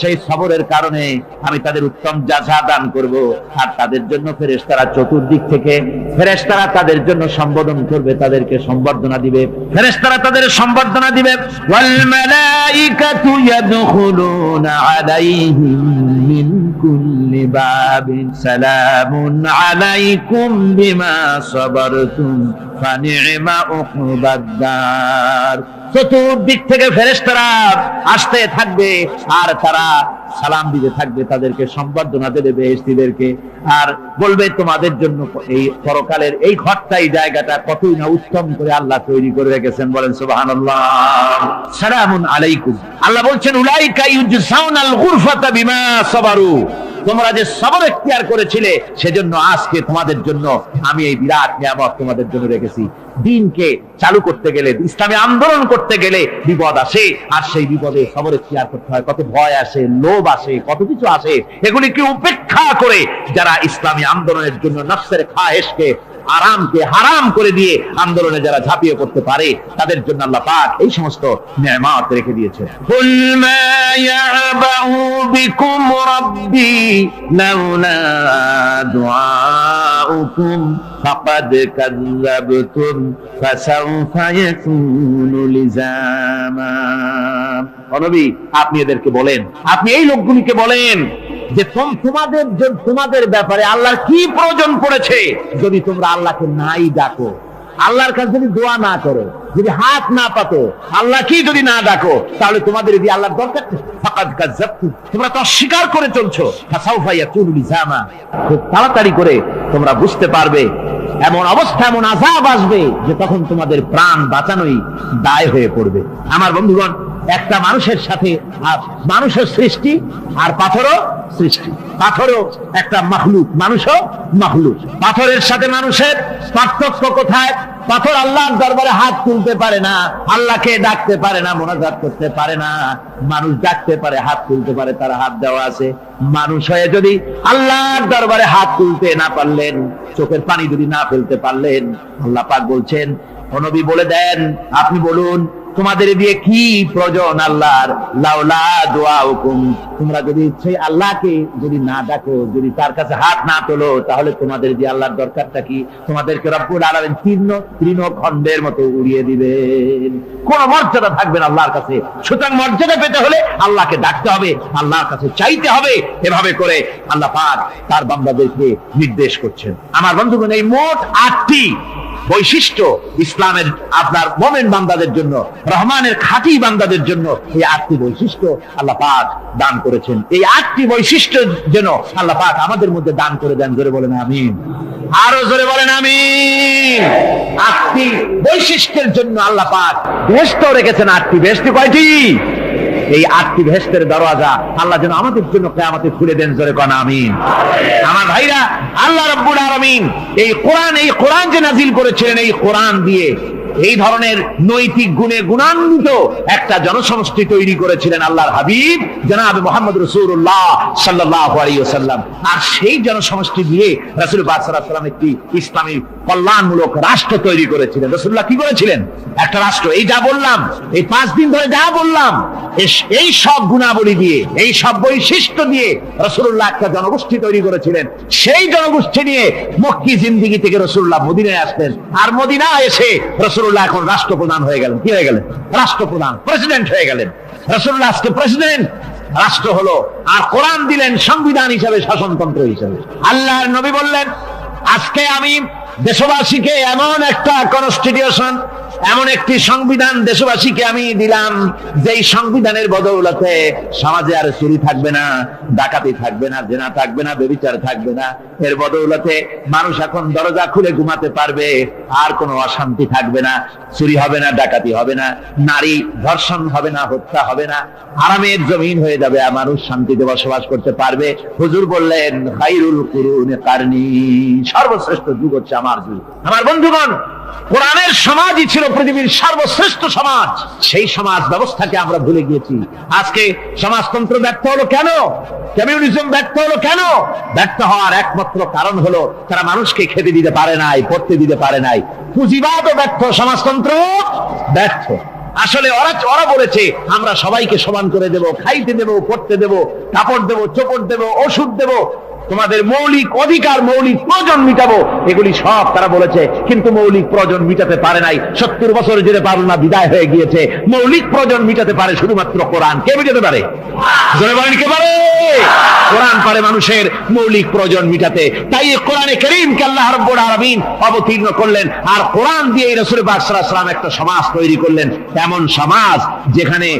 সেই সবরের কারণে আমি তাদের উত্তম জাযা দান করব। আর তাদের জন্য ফেরেশতারা চতুর্দিক থেকে ফেরেশতারা তাদের জন্য সম্বোধন করবে, তাদেরকে সম্বর্ধনা দিবে, ফেরেশতারা তাদের সম্বর্ধনা দিবে। ওয়াল মালাইকাতু ইয়াদখুলুনা আলাইহিম মিন কুল্লি বাবিন সালামুন আলাইকুম বিমা সাবারতুম ফানি'মা উকবাদ-দার। চতুর্দিক থেকে ফেরেশতারা আসতে থাকবে আর তারা সালাম দিতে থাকবে, তাদেরকে সম্বর্ধনা দেবে বেহেশতীদেরকে, আর বলবে তোমাদের জন্য এই পরকালের এই ঘরটাই জায়গাটা কতই না উত্তম করে আল্লাহ তৈরি করে রেখেছেন। বলেন সুবহানাল্লাহ। সালামুন আলাইকুম। আল্লাহ বলছেন উলাইকা ইউজসাউনাল গুরফাতা বিমা সাবারু। তোমরা যে সবর এখতিয়ার করেছিলে সেজন্য আজকে তোমাদের জন্য আমি এই বিরাট নিয়ামত তোমাদের জন্য রেখেছি। দিনকে চালু করতে গেলে, ইসলামী আন্দোলন করতে গেলে বিপদ আসে, আর সেই বিপদে সবর এখতিয়ার করতে হয়। কত ভয় আসে, লোভ আসে, কত কিছু আসে। এগুলিকে উপেক্ষা করে যারা ইসলামী আন্দোলনের জন্য নফসের খায়েশকে আরামকে হারাম করে দিয়ে আন্দোলনে যারা ঝাঁপিয়ে পড়তে পারে তাদের জন্য আল্লাহ পাক এই সমস্ত নিয়ামত রেখে দিয়েছে। কুল মা ইয়াবাউ বিকুম রাব্বি লাউলা দুআউকুম ফাকাদ কাযাবতুম ফাসাউফা ইয়াকুনু লিজামা। ও নবী, আপনি এদেরকে বলেন, আপনি এই লোকগুলিকে বলেন যে তোমাদের ব্যাপারে আল্লাহর কি প্রয়োজন পড়েছে যদি তোমরা আল্লাহকে নাই ডাকো, আল্লাহর কাছে যদি দোয়া না করো, যদি হাত না পাতো, আল্লাহ কি যদি না ডাকো, তাহলে তোমাদের যদি আল্লাহর দরকার ফাকাদ কাযাবতুম, তোমরা তো অস্বীকার করে চলছো। ফাসাউফা ইয়াকুনু লিজামা, খুব তাড়াতাড়ি করে তোমরা বুঝতে পারবে, এমন অবস্থা, এমন আযাব আসবে যে তখন তোমাদের প্রাণ বাঁচানোই দায় হয়ে পড়বে। আমার বন্ধুগণ, একটা মানুষের সাথে মানুষের সৃষ্টি আর পাথরও সৃষ্টি, পাথরও একটা মাখলুক, মানুষও মাখলুক। পাথরের সাথে মানুষের পার্থক্য কোথায়? পাথর আল্লাহর দরবারে হাত তুলতে পারে না, আল্লাহকে ডাকতে পারে না, মোনাজাত করতে পারে না। মানুষ ডাকতে পারে, হাত তুলতে পারে, তার হাত দেওয়া আছে। মানুষ হয়ে যদি আল্লাহর দরবারে হাত তুলতে না পারলেন, চোখের পানি যদি না ফেলতে পারলেন, আল্লাহ পাক বলছেন, ও নবী বলে দেন, আপনি বলুন তোমাদের দিয়ে কি প্রয়োজন আল্লাহর? লাউলা দুআউকুম, তোমরা যদি সেই আল্লাহকে যদি না ডাকো, যদি তার কাছে হাত না তোলো, তাহলে তোমাদের দিয়ে আল্লাহর দরকারটা কি? তোমাদেরকে রব্বুল আলামিন তৃণখণ্ডের মতো উড়িয়ে দিবেন, কোন মর্যাদা থাকবে না আল্লাহর কাছে। সুতরাং মর্যাদা পেতে হলে আল্লাহকে ডাকতে হবে, আল্লাহর কাছে চাইতে হবে। এভাবে করে আল্লাহ পাক তার বান্দাদেরকে নির্দেশ করছেন। আমার বন্ধুগণ, এই মোট 8টি বৈশিষ্ট্য ইসলামের আপনার মুমিন বান্দাদের জন্য, রহমানের খাঁটি বান্দাদের জন্য এই 8টি বৈশিষ্ট্য আল্লাহ পাক দান করেছেন। এই 8টি বৈশিষ্ট্য যেন আল্লাহ পাক আমাদের মধ্যে দান করে দেন। জোরে বলেন আমিন, আরো জোরে বলেন আমিন। 8টি বৈশিষ্ট্যের জন্য আল্লাহ পাক বেহেশত রেখেছেন। 8টি বেহেশত কয়টি? এই 8টি বেহেশতের দরওয়াজা আল্লাহ যেন আমাদের জন্য কিয়ামতে খুলে দেন। জোরে কোন আমিন। আমার ভাইরা, আল্লাহ রাব্বুল আলামিন এই কোরআন যে নাযিল করেছিলেন, এই কোরআন দিয়ে এই ধরনের নৈতিক গুণে গুণান্বিত একটা জনসমষ্টি তৈরি করেছিলেন আল্লাহর হাবিব জনাব মুহাম্মদ রাসূলুল্লাহ সাল্লাল্লাহু আলাইহি ওয়াসাল্লাম। আর সেই জনসমষ্টি দিয়ে রাসূল পাক সাল্লাল্লাহু আলাইহি ওয়াসাল্লাম একটি ইসলামী কল্যাণমূলক রাষ্ট্র তৈরি করেছিলেন। রাসূলুল্লাহ কি করেছিলেন? একটা রাষ্ট্র। এই যা বললাম, এই 5 দিন ধরে যা বললাম, এই সব গুণাবলী দিয়ে, এই সব বৈশিষ্ট্য দিয়ে রাসূলুল্লাহ একটা জনগোষ্ঠী তৈরি করেছিলেন। সেই জনগোষ্ঠী নিয়ে মক্কি জিন্দেগি থেকে রাসূলুল্লাহ মদিনায় আসতেন। আর মদিনায় এসে রাসূলুল্লাহ এখন রাষ্ট্রপ্রধান হয়ে গেলেন। কি হয়ে গেলেন? রাষ্ট্রপ্রধান, প্রেসিডেন্ট হয়ে গেলেন। রাসূলুল্লাহ আজকে প্রেসিডেন্ট, রাষ্ট্র হলো। আর কোরআন দিলেন সংবিধান হিসাবে, শাসনতন্ত্র হিসাবে। আল্লাহর নবী বললেন, আজকে আমি দেশবাসীকে এমন একটা কনস্টিটিউশন, এমন একটি সংবিধান দেশবাসীকে আমি দিলাম, যেই সংবিধানের বদৌলতে সমাজে আর চুরি থাকবে না, ডাকাতি থাকবে না, জেনা থাকবে না, ব্যভিচার থাকবে না। এর বদৌলতে মানুষ এখন দরজা খুলে ঘুমাতে পারবে, আর কোনো অশান্তি থাকবে না, চুরি হবে না, ডাকাতি হবে না, নারী ধর্ষণ হবে না, হত্যা হবে না, আরামের জমিন হয়ে যাবে, আর মানুষ শান্তিতে বসবাস করতে পারবে। হুজুর বললেন, খায়রুল কুরুনি কারনি, সর্বশ্রেষ্ঠ যুগ হচ্ছে আমার যুগ। আমার বন্ধুগণ, কোরআনের সমাজই ছিল পৃথিবীর সর্বশ্রেষ্ঠ সমাজ। সেই সমাজ ব্যবস্থাকে আমরা ভুলে গিয়েছি। আজকে সমাজতন্ত্র ব্যর্থ হলো কেন? কমিউনিজম ব্যর্থ হলো কেন? ব্যর্থ হওয়ার একমাত্র কারণ হলো তারা মানুষকে খেতে দিতে পারে নাই, পড়তে দিতে পারে নাই। পুঁজিবাদও ব্যর্থ, সমাজতন্ত্র ব্যর্থ। আসলে ওরা বলেছে আমরা সবাইকে সমান করে দেব, খাইতে দেব, পড়তে দেব, কাপড় দেব, চোপড় দেব, ওষুধ দেব, তোমাদের মৌলিক অধিকার, মৌলিক প্রয়োজন মিটাবো, এগুলি সব তারা বলেছে। কিন্তু মৌলিক প্রয়োজন মিটাতে পারে নাই। 70 বছর জুড়ে পারল না, বিদায় হয়ে গিয়েছে। মৌলিক প্রয়োজন মিটাতে পারে শুধুমাত্র কোরআন। কে মিটাতে পারে? জোরে বলেন, কে পারে? কোরআন পারে মানুষের মৌলিক প্রয়োজন মিটাতে। তাই কোরআনে কারীমকে আল্লাহ রাব্বুল আলামিন অবতীর্ণ করলেন, আর কোরআন দিয়ে রাসূল পাক সাল্লাল্লাহু আলাইহি ওয়াসাল্লাম একটা সমাজ তৈরি করলেন। এমন সমাজ যেখানে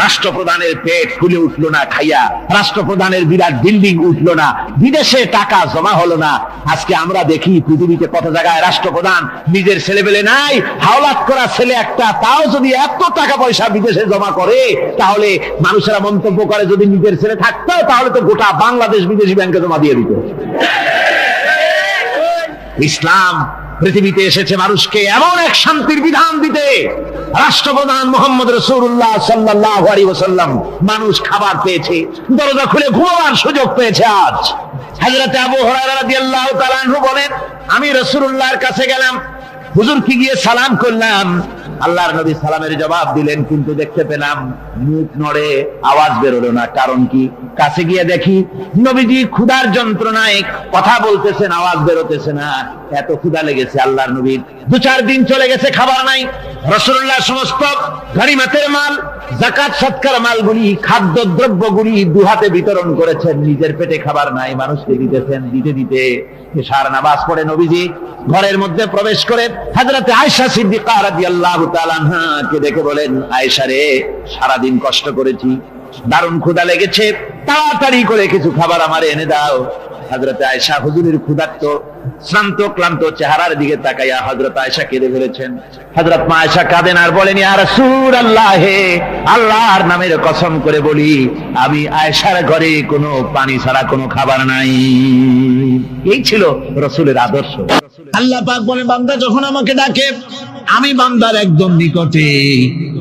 রাষ্ট্রপ্রধানের পেট ফুলে উঠলো না খাইয়া, রাষ্ট্রপ্রধানের বিরাট বিল্ডিং উঠলো না, বিদেশে টাকা জমা হলো না। আজকে আমরা দেখি পৃথিবীতে কত জায়গায় রাষ্ট্রপ্রধান নিজের ছেলেবেলে নাই, হাওলাত করা ছেলে একটা, তাও যদি এত টাকা পয়সা বিদেশে জমা করে, তাহলে মানুষেরা মন্তব্য করে যদি নিজের ছেলে থাকতো তাহলে তো গোটা বাংলাদেশ বিদেশি ব্যাংকে জমা দিয়ে দিত। ইসলাম পৃথিবীতে এসেছে মানুষকে এমন এক শান্তির বিধান দিতে। রাষ্ট্রপ্রধান মুহাম্মদ রাসূলুল্লাহ সাল্লাল্লাহু আলাইহি ওয়াসাল্লাম মানুষ খাবার পেয়েছে, দরজা খুলে ঘুমাবার সুযোগ পেয়েছে। আজ হযরত আবু হুরায়রা রাদিয়াল্লাহু তাআলা আনহু বলেন, আমি রাসূলুল্লাহর কাছে গেলাম, হুজুরকে গিয়ে সালাম করলাম। আল্লাহর নবী সালামের জবাব দিলেন, কিন্তু দেখতে পেলাম মুখ নড়ে, আওয়াজ বেরোলো না। কারণ কি? কাছে গিয়ে দেখি নবীজি ক্ষুধার যন্ত্রণায় কথা বলতেছেন, আওয়াজ বেরোতেছে না। এত ক্ষুধা লেগেছে আল্লাহর নবীর। 2-4 দিন চলে গেছে, খাবার নাই। রাসূলুল্লাহ সমস্ত গনিমতের মাল, যাকাত সদকার মালগুলি, খাদ্য দ্রব্যগুলি দুহাতে বিতরণ করেছেন। নিজের পেটে খাবার নাই, মানুষকে দিতেছেন। দিতে দিতে এশার নামাজ পড়ে নবীজি ঘরের মধ্যে প্রবেশ করে হযরত আয়েশা সিদ্দিকা রাদিয়াল্লাহু তাআলা আনহাকে দেখে বলেন, আয়েশা রে, সারাদিন কষ্ট করেছি, দারুণ ক্ষুধা লেগেছে, তাড়াতাড়ি করে কিছু খাবার আমারে এনে দাও। হযরত আয়েশা হুজুরের ক্ষুধার্ত শ্রান্ত ক্লান্ত চেহারার দিকে তাকাইয়া হযরত আয়েশা কেঁদে ফেলেছেন। হযরত মা আয়েশা কাঁদেন আর বলেন, ইয়া রাসূলুল্লাহ, হে আল্লাহর নামের কসম করে বলি, আমি আয়েশার ঘরে কোনো পানি ছাড়া কোনো খাবার নাই। এই ছিল রাসূলের আদর্শ। আল্লাহ পাক বলেন, বান্দা যখন আমাকে ডাকে, আমি বান্দার একদম নিকটে,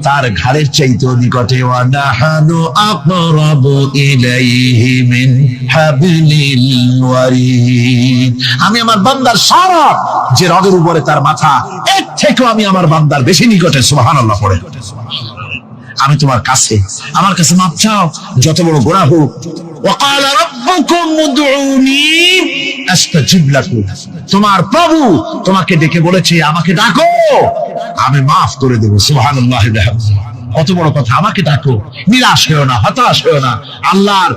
তার ঘাড়ের চাইতেও নিকটে। ওয়া নাহানু আকরাবু ইলাইহি মিন হাবলিল ওয়ারিদ। আমি আমার বান্দার সারা যে রগের উপরে তার মাথা, এর থেকেও আমি আমার বান্দার বেশি নিকটে। সুবহানাল্লাহ পড়ে। আমি তোমার কাছে, আমার কাছে মাপ চাও, যত বড় গোনাহ হোক। ওয়াকালা রাব্বুকুম উদউনি আস্তাজিব লাকুম। তোমার প্রভু তোমাকে ডেকে বলেছে, আমাকে ডাকো, আমি মাফ করে দেব। সুবহানাল্লাহ। কত বড় কথা! আমাকে ডাকো, নিরাশ হয়েও না, হতাশ হয়েও না। আল্লাহর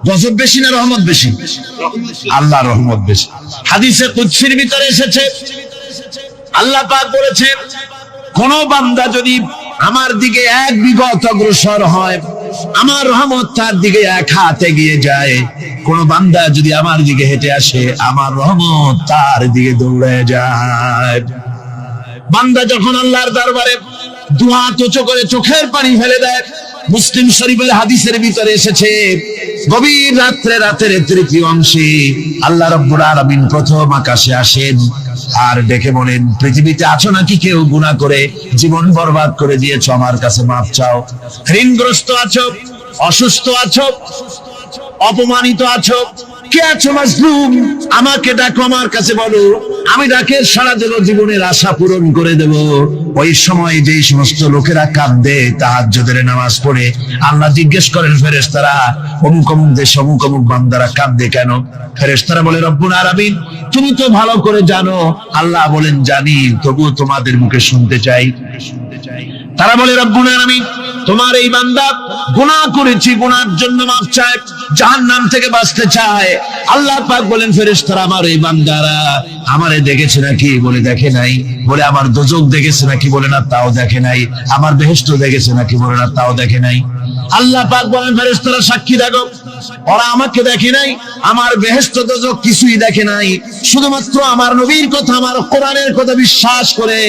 গজব বেশি না রহমত বেশি? আল্লাহর রহমত বেশি। হাদিসে কুদসির ভিতরে এসেছে, আল্লাহ পাক বলেছেন, কোন বান্দা যদি আমার দিকে 1 বিঘত অগ্রসর হয়, আমার রহমত তার দিকে 1 হাত এগিয়ে যায়। কোন বান্দা যদি আমার দিকে হেঁটে আসে, আমার রহমত তার দিকে দৌড়ে যায়। বান্দা যখন আল্লাহর দরবারে 2 হাত উঁচু করে চোখের পানি ফেলে দেয়, মুসলিম শরীফের হাদিসের ভিতরে এসেছে, গভীর রাত্রে, রাতের 3য় অংশে আল্লাহ রাব্বুল আলামিন প্রথম আকাশে আসেন আর ডেকে বলেন, পৃথিবীতে আছো নাকি কেউ গুনাহ করে জীবন বরবাদ করে দিয়েছো, আমার কাছে মাপ চাও। ঋণগ্রস্ত আছো, অসুস্থ আছো, অপমানিত আছো, কে আছো মাজলুম, আমাকে ডাকো, আমার কাছে বলো, আমি ডাকে সারা দেব, জীবনের আশা পূরণ করে দেব। ওই সময় যেই সমস্ত লোকেরা কাঁদে তাহাজ্জুদের নামাজ পড়ে, আল্লাহ জিজ্ঞেস করেন ফেরেশতারা, অমুক অমুক দেশ অমুক অমুক বান্দারা কাঁদে কেন? ফেরেশতারা বলে, রব্বুল আলামিন তুমি তো ভালো করে জানো। আল্লাহ বলেন, জানি, তবুও তোমাদের মুখে শুনতে চাই। তারা বলে, রব্বুল আলামিন তোমার এই বান্দা গুনাহ করেছি, গুনার জন্য মাফ চায়, জাহান্নাম থেকে বাঁচতে চায়। আল্লাহ পাক বলেন, ফেরেশতারা আমার এই বান্দারা আমারে দেখেছে নাকি? বলে, দেখে নাই। বলে, আমার দোজখ দেখেছে নাকি? বলে, না, তাও দেখে নাই। আমার বেহেশত দেখেছে নাকি? বলে, না, তাও দেখে নাই। আল্লাহ পাক বলেন, ফেরেশতারা সাক্ষী থাকো, ওরা আমাকে দেখে নাই, আমার বেহেশত দোজখ কিছুই দেখে নাই, শুধুমাত্র আমার নবীর কথা, আমার কোরআনের কথা বিশ্বাস করে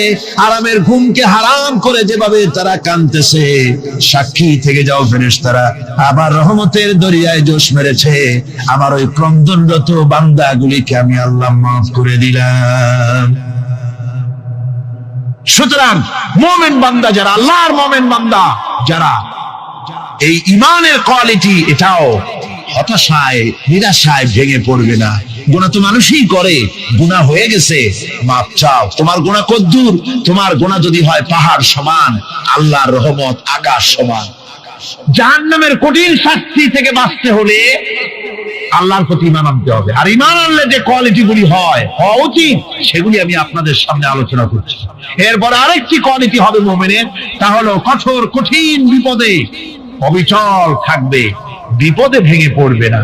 আরামের ঘুমকে হারাম করে যেভাবে তারা কাঁদতেছে, সাক্ষী থেকে যাও ফেরেশতারা, আমার রহমতের দরিয়ায় জোশ মেরেছে, আমার ওই ক্রন্দনরত বান্দাগুলিকে আমি আল্লাহ মাফ করে দিলাম। সুতরাং মুমিন বান্দা যারা, আল্লাহর মুমিন বান্দা যারা, এই ইমানের কোয়ালিটি এটাও হতাশায় নিরাশায় ভেঙে পড়বে না। গুনাহ তো মানুষই করে, গুনাহ হয়ে গেছে মাপ চাও। তোমার গুনাহ কদ্দুর? তোমার গুনাহ যদি হয় পাহাড় সমান, আল্লাহর রহমত আকাশ সমান। জাহান্নামের কঠিন শাস্তি থেকে বাঁচতে হলে আল্লাহর প্রতি ঈমান আনতে হবে। আর ঈমান আনলে যে কোয়ালিটি গুলি হওয়া উচিত সেগুলি আমি আপনাদের সামনে আলোচনা করছি। এরপর আরেকটি কোয়ালিটি হবে মুমিনের, তা হলো কঠোর কঠিন বিপদে অবিচল থাকবে, বিপদে ভেঙে পড়বে না।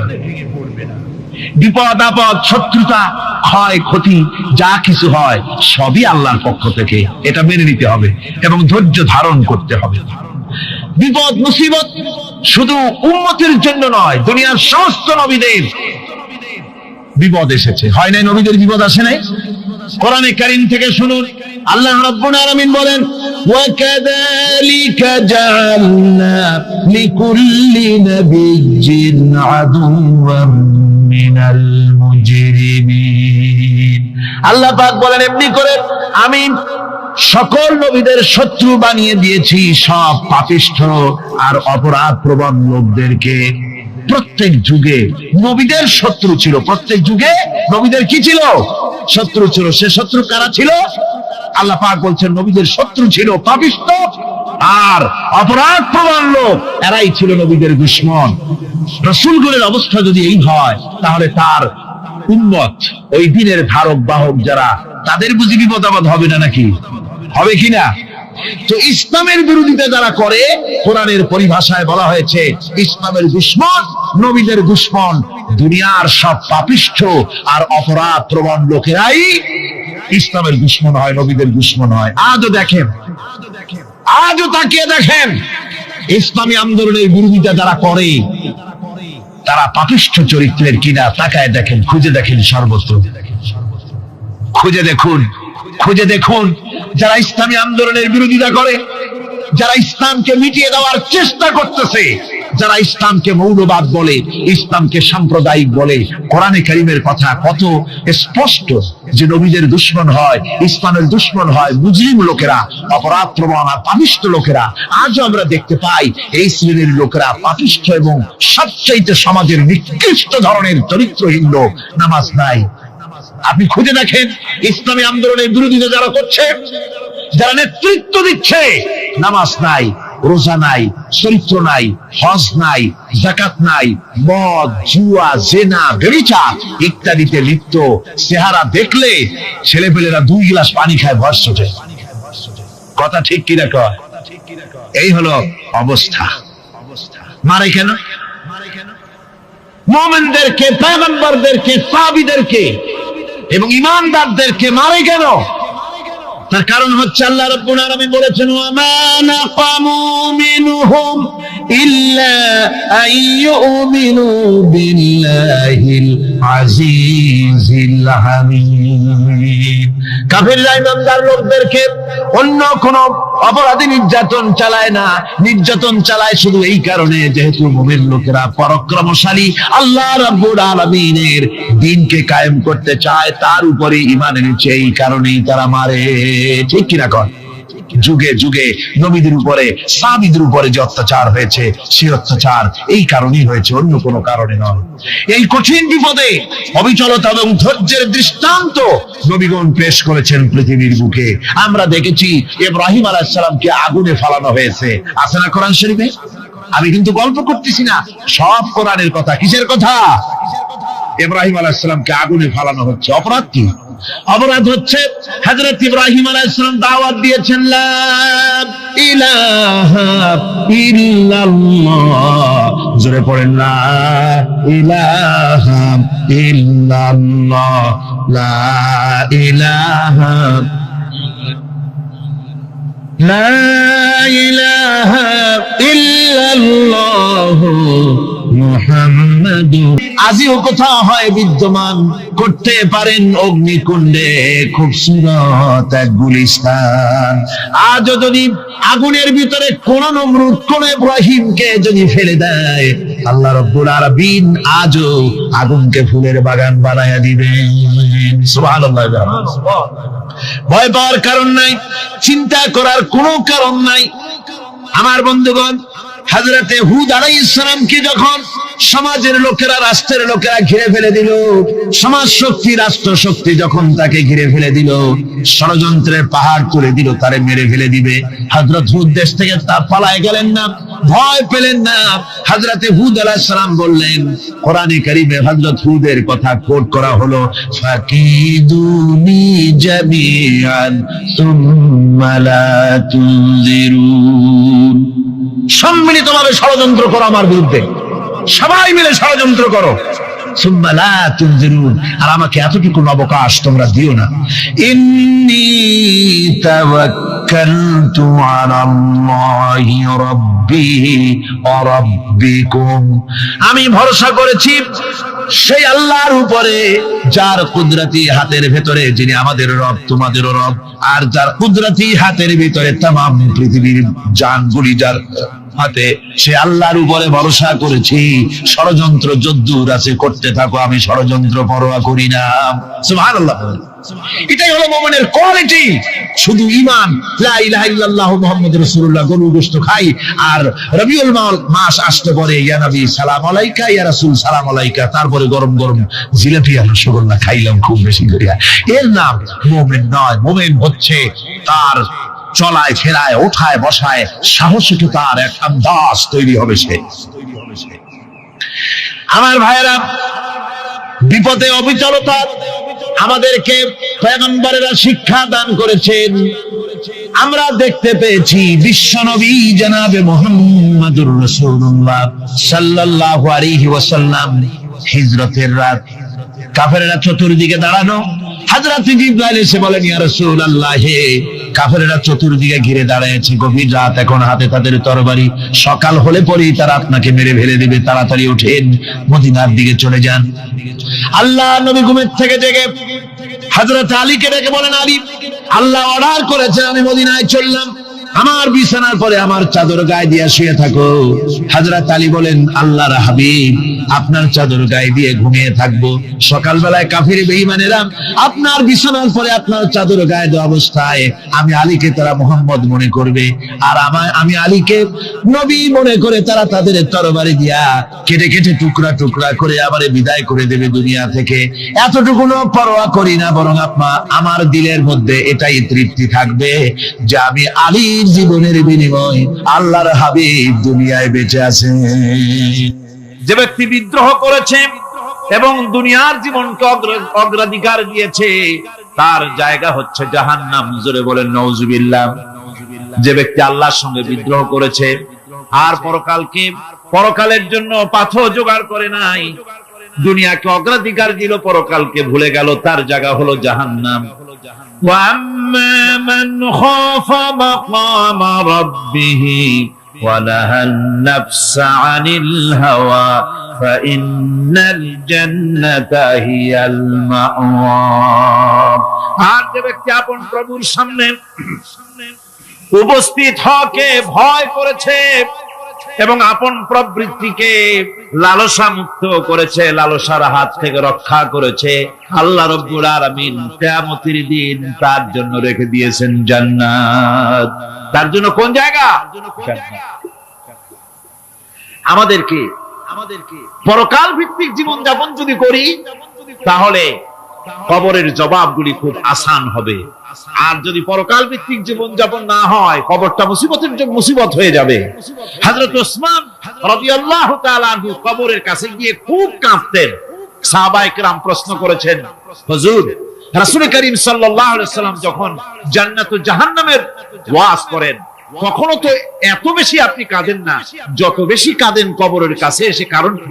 বিপদ আপদ, শত্রুতা, ক্ষয় ক্ষতি যা কিছু হয় সবই আল্লাহর পক্ষ থেকে, এটা মেনে নিতে হবে এবং ধৈর্য ধারণ করতে হবে। বিপদ মুসিবত শুধু উম্মতের জন্য নয়, দুনিয়ার সমস্ত নবীদের বিপদ এসেছে, হয় নাই? নবীদের বিপদ আসে নাই? কোরআনে কারীম থেকে শুনুন, আল্লাহ রাব্বুল আলামিন বলেন, ওয়া কাযালিকা জাআলনা লিকুল্লি নাবিয়্যিন আদুওয়াম মিনাল মুজরিমিন। আল্লাহ পাক বলেন, এমনি করে আমি সকল নবীদের শত্রু বানিয়ে দিয়েছি সব পাপিষ্ঠ আর অপরাধ প্রবণ লোকদেরকে। প্রত্যেক যুগে নবীদের শত্রু ছিল, প্রত্যেক যুগে নবীদের কি ছিল? শত্রু ছিল। সে শত্রু কারা ছিল? আল্লাহ পাক বলছেন নবীদের শত্রু ছিল পাপিষ্ঠ আর অপরাধ প্রবণ লোক, এরাই ছিল নবীদের দুশমন। রাসূলগণের অবস্থা যদি এই হয়, তাহলে তার উম্মত, ওই দিনের ধারক বাহক যারা, তাদের বুঝি বিপদ আপদ হবে না? নাকি হবে কিনা? তো ইসলামের বিরোধিতা যারা করে, কোরআনের পরিভাষায় বলা হয়েছে ইসলামের দুশমন, নবীদের দুশমন। দুনিয়ার সব পাপিষ্ঠ আর অপরাধ প্রবণ লোকেরাই ইসলামের দুশমন হয়, নবীদের দুশমন হয়। আজও দেখেন, আজও তাকিয়ে দেখেন, ইসলামী আন্দোলনের বিরোধিতা যারা করে তারা পাপিষ্ঠ চরিত্রের কিনা তাকায় দেখেন, খুঁজে দেখেন, সর্বত্র খুঁজে দেখুন, খুঁজে দেখুন। যারা ইসলামী আন্দোলনের বিরোধিতা করে, যারা ইসলামকে মিটিয়ে দেওয়ার চেষ্টা করতেছে, যারা ইসলামকে মৌলবাদ বলে, ইসলামকে সাম্প্রদায়িক বলে, কোরআনে কারীমের কথা কত স্পষ্ট যে নবীদের দুশমন হয়, ইসলামের দুশমন হয় মুজরিম লোকেরা, অপরাধ প্রবণ আর পাপিষ্ঠ লোকেরা। আজও আমরা দেখতে পাই এই শ্রেণীর লোকেরা পাপিষ্ঠ এবং সবচাইতে সমাজের নিকৃষ্ট ধরনের চরিত্রহীন লোক। নামাজ নাই। আপনি খুঁজে দেখেন ইসলামী আন্দোলনের বিরোধিতা যারা করছে, যারা নেতৃত্ব দিচ্ছে, নামাজ নাই, রোজা নাই, চরিত্র নাই, হজ নাই, যাকাত নাই, মদ, জুয়া, জেনা, ব্যভিচার ইত্যাদিতে লিপ্ত। চেহারা দেখলে ছেলেপেলেরা 2 গ্লাস পানি খায় ভস্ম যায়। কথা ঠিক কিনা কয়? এই হলো অবস্থা। মারে কেন? মুমিনদেরকে, পয়গম্বরদেরকে, সাহাবীদেরকে এবং ঈমানদারদেরকে মারে কেন? তার কারণ হচ্ছে আল্লাহ রাব্বুল আলামিন বলেছেন, ওয়া মা নাকামু মিনহুম ইল্লা আইয়ুমিনু বিল্লাহিল আজিজিল হামিদ। কাফিররা ঈমানদার লোকদেরকে অন্য কোন অপরাধী নির্যাতন চালায় না, নির্যাতন চালায় শুধু এই কারণে যেহেতু মুমিন লোকেরা পরাক্রমশালী, আল্লাহ রাব্বুল আলামিনের দ্বীনকে কায়েম করতে চায়, তার উপরে ঈমান এনেছে, এই কারণেই তারা মারে। ঠিক কিনা কর? যুগে যুগে নবীদের উপরে, সাহাবীদের উপরে যে অত্যাচার হয়েছে, সেই অত্যাচার এই কারণেই হয়েছে, অন্য কোনো কারণে নয়। এই কঠিন বিপদে অবিচলতা এবং ধৈর্যের দৃষ্টান্ত নবীগণ পেশ করেছেন পৃথিবীর বুকে। আমরা দেখেছি ইব্রাহিম আলাইহিস সালামকে আগুনে ফালানো হয়েছে, আছে না কোরআন শরীফে? আমি কিন্তু গল্প করতেছি না, সব কোরআনের কথা। কিসের কথা? ইব্রাহিম আলাইহিস সালামকে আগুনে ফালানো হচ্ছে। অপরাধ কি? অপরাধ হচ্ছে হযরত ইব্রাহিম আলাইহিস সালাম দাওয়াত দিয়েছেন, লা ইলাহা ইল্লাল্লাহ। জোরে পড়েন, লা ইলাহা ইল্লাল্লাহ, লা ইলাহা, লা ইলাহা ইল্লাল্লাহ মুহাম্মাদুর। আজিও কোথাও হয় বিদ্যমান করতে পারেন অগ্নিকুণ্ডে খুবসুরত এক গুলিস্তান। আজও যদি আগুনের ভিতরে কোন নমরুদ, কোন ইব্রাহিমকে যদি ফেলে দেয়, আল্লাহ রাব্বুল আলামিন আজও আগুনকে ফুলের বাগান বানায়া দিবেন। সুবহানাল্লাহ। ভয় পাওয়ার কারণ নাই, চিন্তা করার কোনো কারণ নাই। আমার বন্ধুগণ, হযরতে হুদ আলাইহিস সালামকে যখন সমাজের লোকেরা, রাষ্ট্রের লোকেরা ঘিরে ফেলে দিল, সমাজ শক্তি, রাষ্ট্র শক্তি যখন তাকে ঘিরে ফেলে দিল, ষড়যন্ত্রের পাহাড় তুলে দিল, তারে মেরে ফেলে দিবে, হযরত হুদ দেশ থেকে তা পালায় গেলেন না, ভয় পেলেন না। হযরতে হুদ আলাইহিস সালাম বললেন, কোরআনে কারীমে হযরত হুদের কথা কোট করা হলো, ফাকিদুনি জামিআন সুম্মা লা তুনজিরুন। সম্মিলিতভাবে ষড়যন্ত্র করো আমার বিরুদ্ধে, সবাই মিলে ষড়যন্ত্র করো, সুম্মা লা তুনজিরুন, আর আমাকে এতটুকু অবকাশ তোমরা দিও না। ইন্নী তাওয়াক্কালতু আলাল্লাহি রাব্বি ওয়া রাব্বিকুম, আমি ভরসা করেছি সেই আল্লাহর উপরে, যার কুদরতি হাতের ভেতরে, যিনি আমাদের রব, তোমাদেরও রব, আর যার কুদরতি হাতের ভিতরে তামাম পৃথিবীর জানগুলি যার হাতে, সে আল্লাহর উপরে ভরসা করেছি। ষড়যন্ত্র যদ্দূর আছে করতে থাকো, আমি ষড়যন্ত্র পরোয়া করি না। সুবহানাল্লাহ। এটাই হলো মুমিনের কোয়ালিটি। শুধু ঈমান, লা ইলাহা ইল্লাল্লাহ মুহাম্মাদুর রাসূলুল্লাহ, গরু গোশত খাই, আর রবিউল মাস আসতে পরে ইয়া নবী সালাম আলাইকা, ইয়া রাসূল সালাম আলাইকা, তারপরে গরম গরম জিলাপি আর রসগোল্লা খাইলাম খুব বেশি করে, এর নাম মুমিন নয়। মুমিন হচ্ছে তার চলায় ফেরায়, ওঠায় বসায় সাহসিকতার এক আন্দাজ তৈরি হবে সে। আমার ভাইয়েরা, বিপদে অবিচলতা আমাদেরকে পয়গম্বরেরা শিক্ষা দান করেছেন। আমরা দেখতে পেয়েছি বিশ্বনবী জনাবে মুহাম্মদুর রাসূলুল্লাহ সাল্লাল্লাহু আলাইহি ওয়াসাল্লাম হিজরতের রাত, কাফেররা চতুর্দিকে দাঁড়ানো, হযরত জিবরাইল এসে বলেন, ইয়া রাসূলুল্লাহ, হে কাফেররা চতুর্দিকে ঘিরে দাঁড়িয়েছে, গভীর রাত, এখন হাতে তাদের তরবারি, সকাল হলে পরেই তারা আপনাকে মেরে ফেলে দিবে, তাড়াতাড়ি ওঠেন, মদিনার দিকে চলে যান। আল্লাহ নবী ঘুমের থেকে জেগে হযরত আলীকে ডেকে বলেন, আলী, আল্লাহ অর্ডার করেছেন আমি মদিনায় চললাম, আমার বিছানার পরে আমার চাদর গায়ে দিয়ে শুয়ে থাকো। হযরত আলী বলেন, আল্লাহর হাবিব, আপনার চাদর গায়ে দিয়ে ঘুমিয়ে থাকবো, সকালবেলায় কাফির বেঈমানেরা আপনার বিছানার পরে আপনার চাদর গায়ে দেওয়া অবস্থায় আমি আলীকে তারা মুহাম্মদ মনে করবে, আর আমি আলীকে নবী মনে করে তারা তাদের তরবারি দিয়া কেটে কেটে টুকরা টুকরা করে আবার বিদায় করে দেবে দুনিয়া থেকে। এতটুকু পরোয়া করি না, বরং আমার দিলের মধ্যে এটাই তৃপ্তি থাকবে যে আমি আলী জীবনের বিনিময় আল্লাহর হাবিব দুনিয়ায় বেঁচে আছেন। যে ব্যক্তি বিদ্রোহ করেছে এবং দুনিয়ার জীবনকে অগ্রাধিকার দিয়েছে, তার জায়গা হচ্ছে জাহান্নাম। জোরে বলেন নাউজুবিল্লাহ। যে ব্যক্তি আল্লাহর সঙ্গে বিদ্রোহ করেছে আর পরকালের জন্য পাথর জোগাড় করে নাই, দুনিয়াকে অগ্রাধিকার দিল, পরকালকে ভুলে গেল, তার জায়গা হলো জাহান্নাম। وَأَمَّا مَنْ خَافَ مَقَامَ رَبِّهِ وَنَهَى النَّفْسَ عَنِ الْهَوَى فَإِنَّ الْجَنَّةَ هِيَ الْمَأْوَى। আর যে ব্যক্তি আপন প্রভুর সামনে উপস্থিত হওয়াকে ভয় করেছে এবং আপন প্রবৃত্তিকে লালসা মুক্ত করেছে, লালসার হাত থেকে রক্ষা করেছে, আল্লাহ রাব্বুল আলামিন কিয়ামতের দিন তার জন্য রেখে দিয়েছেন জান্নাত। তার জন্য কোন জায়গা? আমাদেরকে পরকাল ভিত্তিক জীবন যাপন যদি করি, তাহলে কবরের জবাবগুলি খুব আসান হবে। আর যদি পরকাল ভিত্তিক জীবন যাপন না হয়, কবরটা মুসিবত হয়ে যাবে। হযরত ওসমান রাদিয়াল্লাহু তাআলা আনহু কবরের কাছে গিয়ে খুব কাঁদতেন। সাহাবায়ে কেরাম প্রশ্ন করেছেন, হুজুর, রাসূল করিম সাল্লাল্লাহু আলাইহি ওয়াসাল্লাম যখন জান্নাত ও জাহান্নামের ওয়াজ করেন, কখনো তো এত বেশি আপনি কাঁদেন না, যত বেশি কাঁদেন কবরের কাছে এসে, কারণ কি?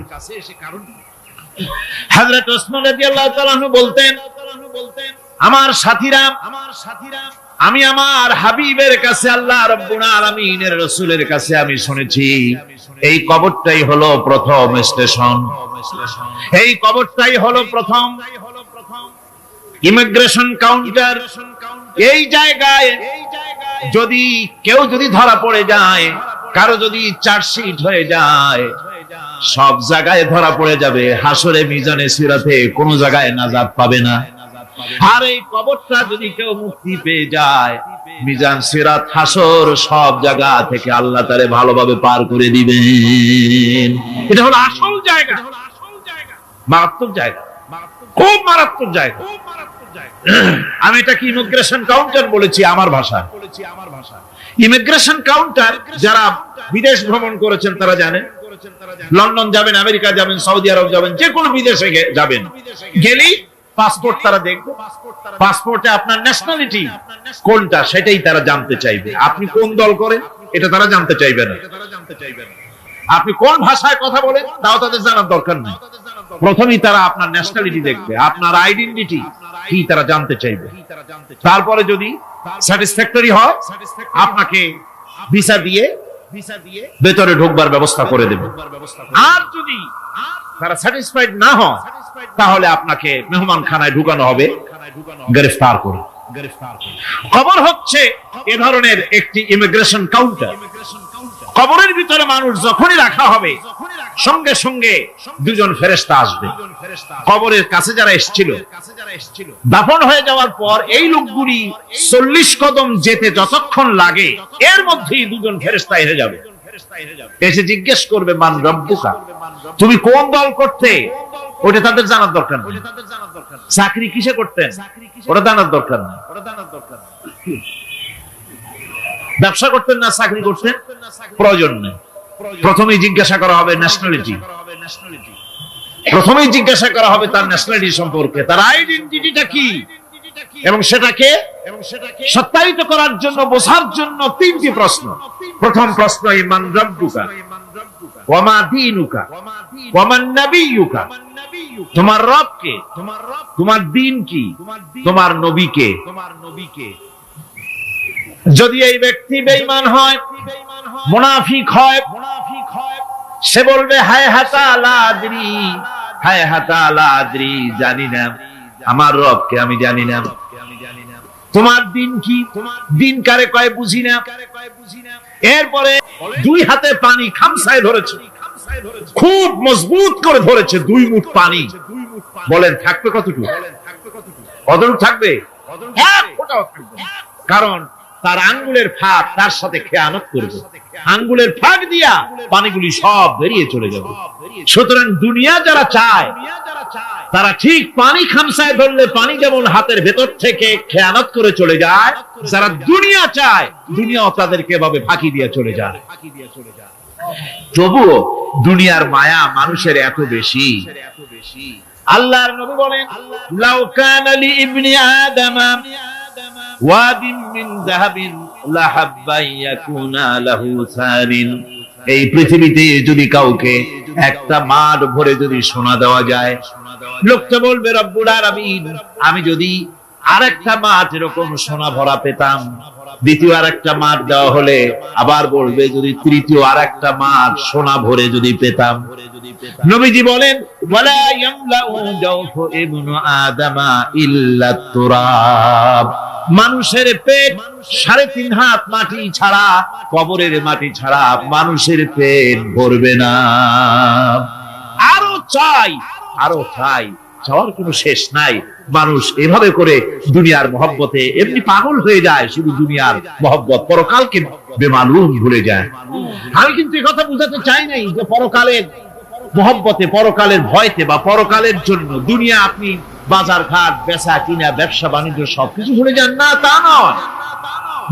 হযরত ওসমান রাদিয়াল্লাহু তাআলা আনহু বলতেন, আমার সাথীরা, আমি আমার হাবিবের কাছে, আল্লাহ রাব্বুল আলামিনের রাসূলের কাছে আমি শুনেছি এই কবরটাই হলো প্রথম স্টেশন, এই কবরটাই হলো প্রথম ইমিগ্রেশন কাউন্টার। এই জায়গায় যদি কেউ ধরা পড়ে যায়, কারো যদি চার্জশিট হয়ে যায়, সব জায়গায় ধরা পড়ে যাবে, হাসরে মিজানে সিরাতে কোনো জায়গায় নাজাত পাবে না। আর এই কবরটা যদি কেউ মুক্তি পেয়ে যায়, মিজান, সিরাত, হাসর সব জায়গা থেকে আল্লাহ তারে ভালোভাবে পার করে দিবেন। এটা হলো আসল জায়গা, মারাত্মক জায়গা, খুব মারাত্মক জায়গা। আমি এটাকে ইমিগ্রেশন কাউন্টার বলেছি আমার ভাষায়। ইমিগ্রেশন কাউন্টার যারা বিদেশ ভ্রমণ করেছেন তারা জানেন। লন্ডন যাবেন, আমেরিকা যাবেন, সৌদি আরব যাবেন, যে কোনো বিদেশে যাবেন, গেলেই পাসপোর্ট তারা দেখবে। পাসপোর্টে আপনার ন্যাশনালিটি কোনটা সেটাই তারা জানতে চাইবে। আপনি কোন দল করেন এটা তারা জানতে চাইবে না। আপনি কোন ভাষায় কথা বলেন তাও তাদের জানার দরকার নেই। প্রথমেই তারা আপনার ন্যাশনালিটি দেখবে, আপনার আইডেন্টিটি কি তারা জানতে চাইবে। তারপরে যদি স্যাটিসফ্যাক্টরি হয় আপনাকে ভিসা দিয়ে ভেতরে ঢোকবার ব্যবস্থা করে দেবে। আর যদি তারা স্যাটিসফাইড না হয় তাহলে আপনাকে মেহমানখানায় ঢুকানো হবে গ্রেফতার করে। কবর হচ্ছে এ ধরনের একটি ইমিগ্রেশন কাউন্টার। কবরের ভিতরে মানুষ যখনই রাখা হবে সঙ্গে সঙ্গে দুজন ফেরেশতা আসবে। কবরের কাছে যারা এসেছিল দাফন হয়ে যাওয়ার পর এই লোকগুলি 40 কদম যেতে যতক্ষণ লাগে এর মধ্যেই দুজন ফেরেশতা এসে যাবে। এসে জিজ্ঞেস করবে, মান রব্বুকা, তুমি কোন দল করতে? ওটা তাদের জানার দরকার নেই। চাকরি কিসে করতেন ওটা জানার দরকার নেই। ব্যবসা করতেন না চাকরি করতেন প্রয়োজন নেই। প্রথমেই জিজ্ঞাসা করা হবে ন্যাশনালিটি, প্রথমেই জিজ্ঞাসা করা হবে তার ন্যাশনালিটি সম্পর্কে, তার আইডেন্টিটিটা কি, এবং সেটাকে সত্যায়িত করার জন্য, বোঝার জন্য 3টি প্রশ্ন। প্রথম প্রশ্ন, মান রব্বুকা ওয়া মা দীনুকা ওয়া মান নাবিয়ুকা, তোমার রব কে, তোমার দ্বীন কি, তোমার নবী কে। যদি এই ব্যক্তি বেঈমান হয়, মুনাফিক হয়, সে বলবে হায় হাতা লা আদরি, হায় হাতা লা আদরি, জানি না আমার রবকে, আমি জানি না। তোমার দিন কি, দিন কারে কয় বুঝি না। এরপরে 2 হাতে পানি খামসায় ধরেছে, খুব মজবুত করে ধরেছে, 2 মুঠ পানি। বলেন থাকবে কতটুকু? কতটুকু থাকবে? এক ফোঁটাও থাকবে না। কারণ তার আঙ্গুলের ফাঁক তার সাথে খেয়ানত করবে, আঙ্গুলের ফাঁক দিয়া পানিগুলি সব বেরিয়ে চলে যাবে। সুতরাং দুনিয়া যারা চায় তারা ঠিক পানি খামসায় ধরলে পানি যেমন হাতের ভেতর থেকে খেয়ানত করে চলে যায়, যারা দুনিয়া চায় দুনিয়াও তাদেরকে এভাবে ফাঁকি দিয়ে চলে যায়। তবুও দুনিয়ার মায়া মানুষের এত বেশি। আল্লাহর নবী বলেন, লাউ কানা লি ইবনি আদামা ওয়াদিন মিন যাহাবিন লাহাব্বা ইয়াকুনা লাহু সারিন। এই পৃথিবীতে যদি কাউকে একটা মাঠ ভরে যদি সোনা দেওয়া যায়, লোকটা বলবে রব্বুল আলামিন, আমি যদি আরেকটা মাঠ এরকম সোনা ভরা পেতাম। দ্বিতীয় আরেকটা মাঠ দেওয়া হলে আবার বলবে যদি তৃতীয় আরেকটা মাঠ সোনা ভরে যদি পেতাম। নবীজি বলেন, ওয়ালা ইয়ামলাউ জাওফু ইবনু আদামা ইল্লা তুরাব। মানুষের পেট 3.5 হাত মাটি ছাড়া, কবরের মাটি ছাড়া মানুষের পেট ভরবে না। আরো চাই, আরো চাই, চাওয়ার কোনো শেষ নাই। মানুষ এভাবে করে দুনিয়ার মহব্বতে এমনি পাগল হয়ে যায়, শুধু দুনিয়ার মহব্বত, পরকালকে বেমালুম ভুলে যায়। আমি কিন্তু এই কথা বুঝাতে চাই নাই যে পরকালের মহব্বতে, পরকালের ভয়তে বা পরকালের জন্য দুনিয়া আপনি বাজার ঘাট, বেচা কিনা, ব্যবসা বাণিজ্য সবকিছু ভুলে যান, না তা নয়।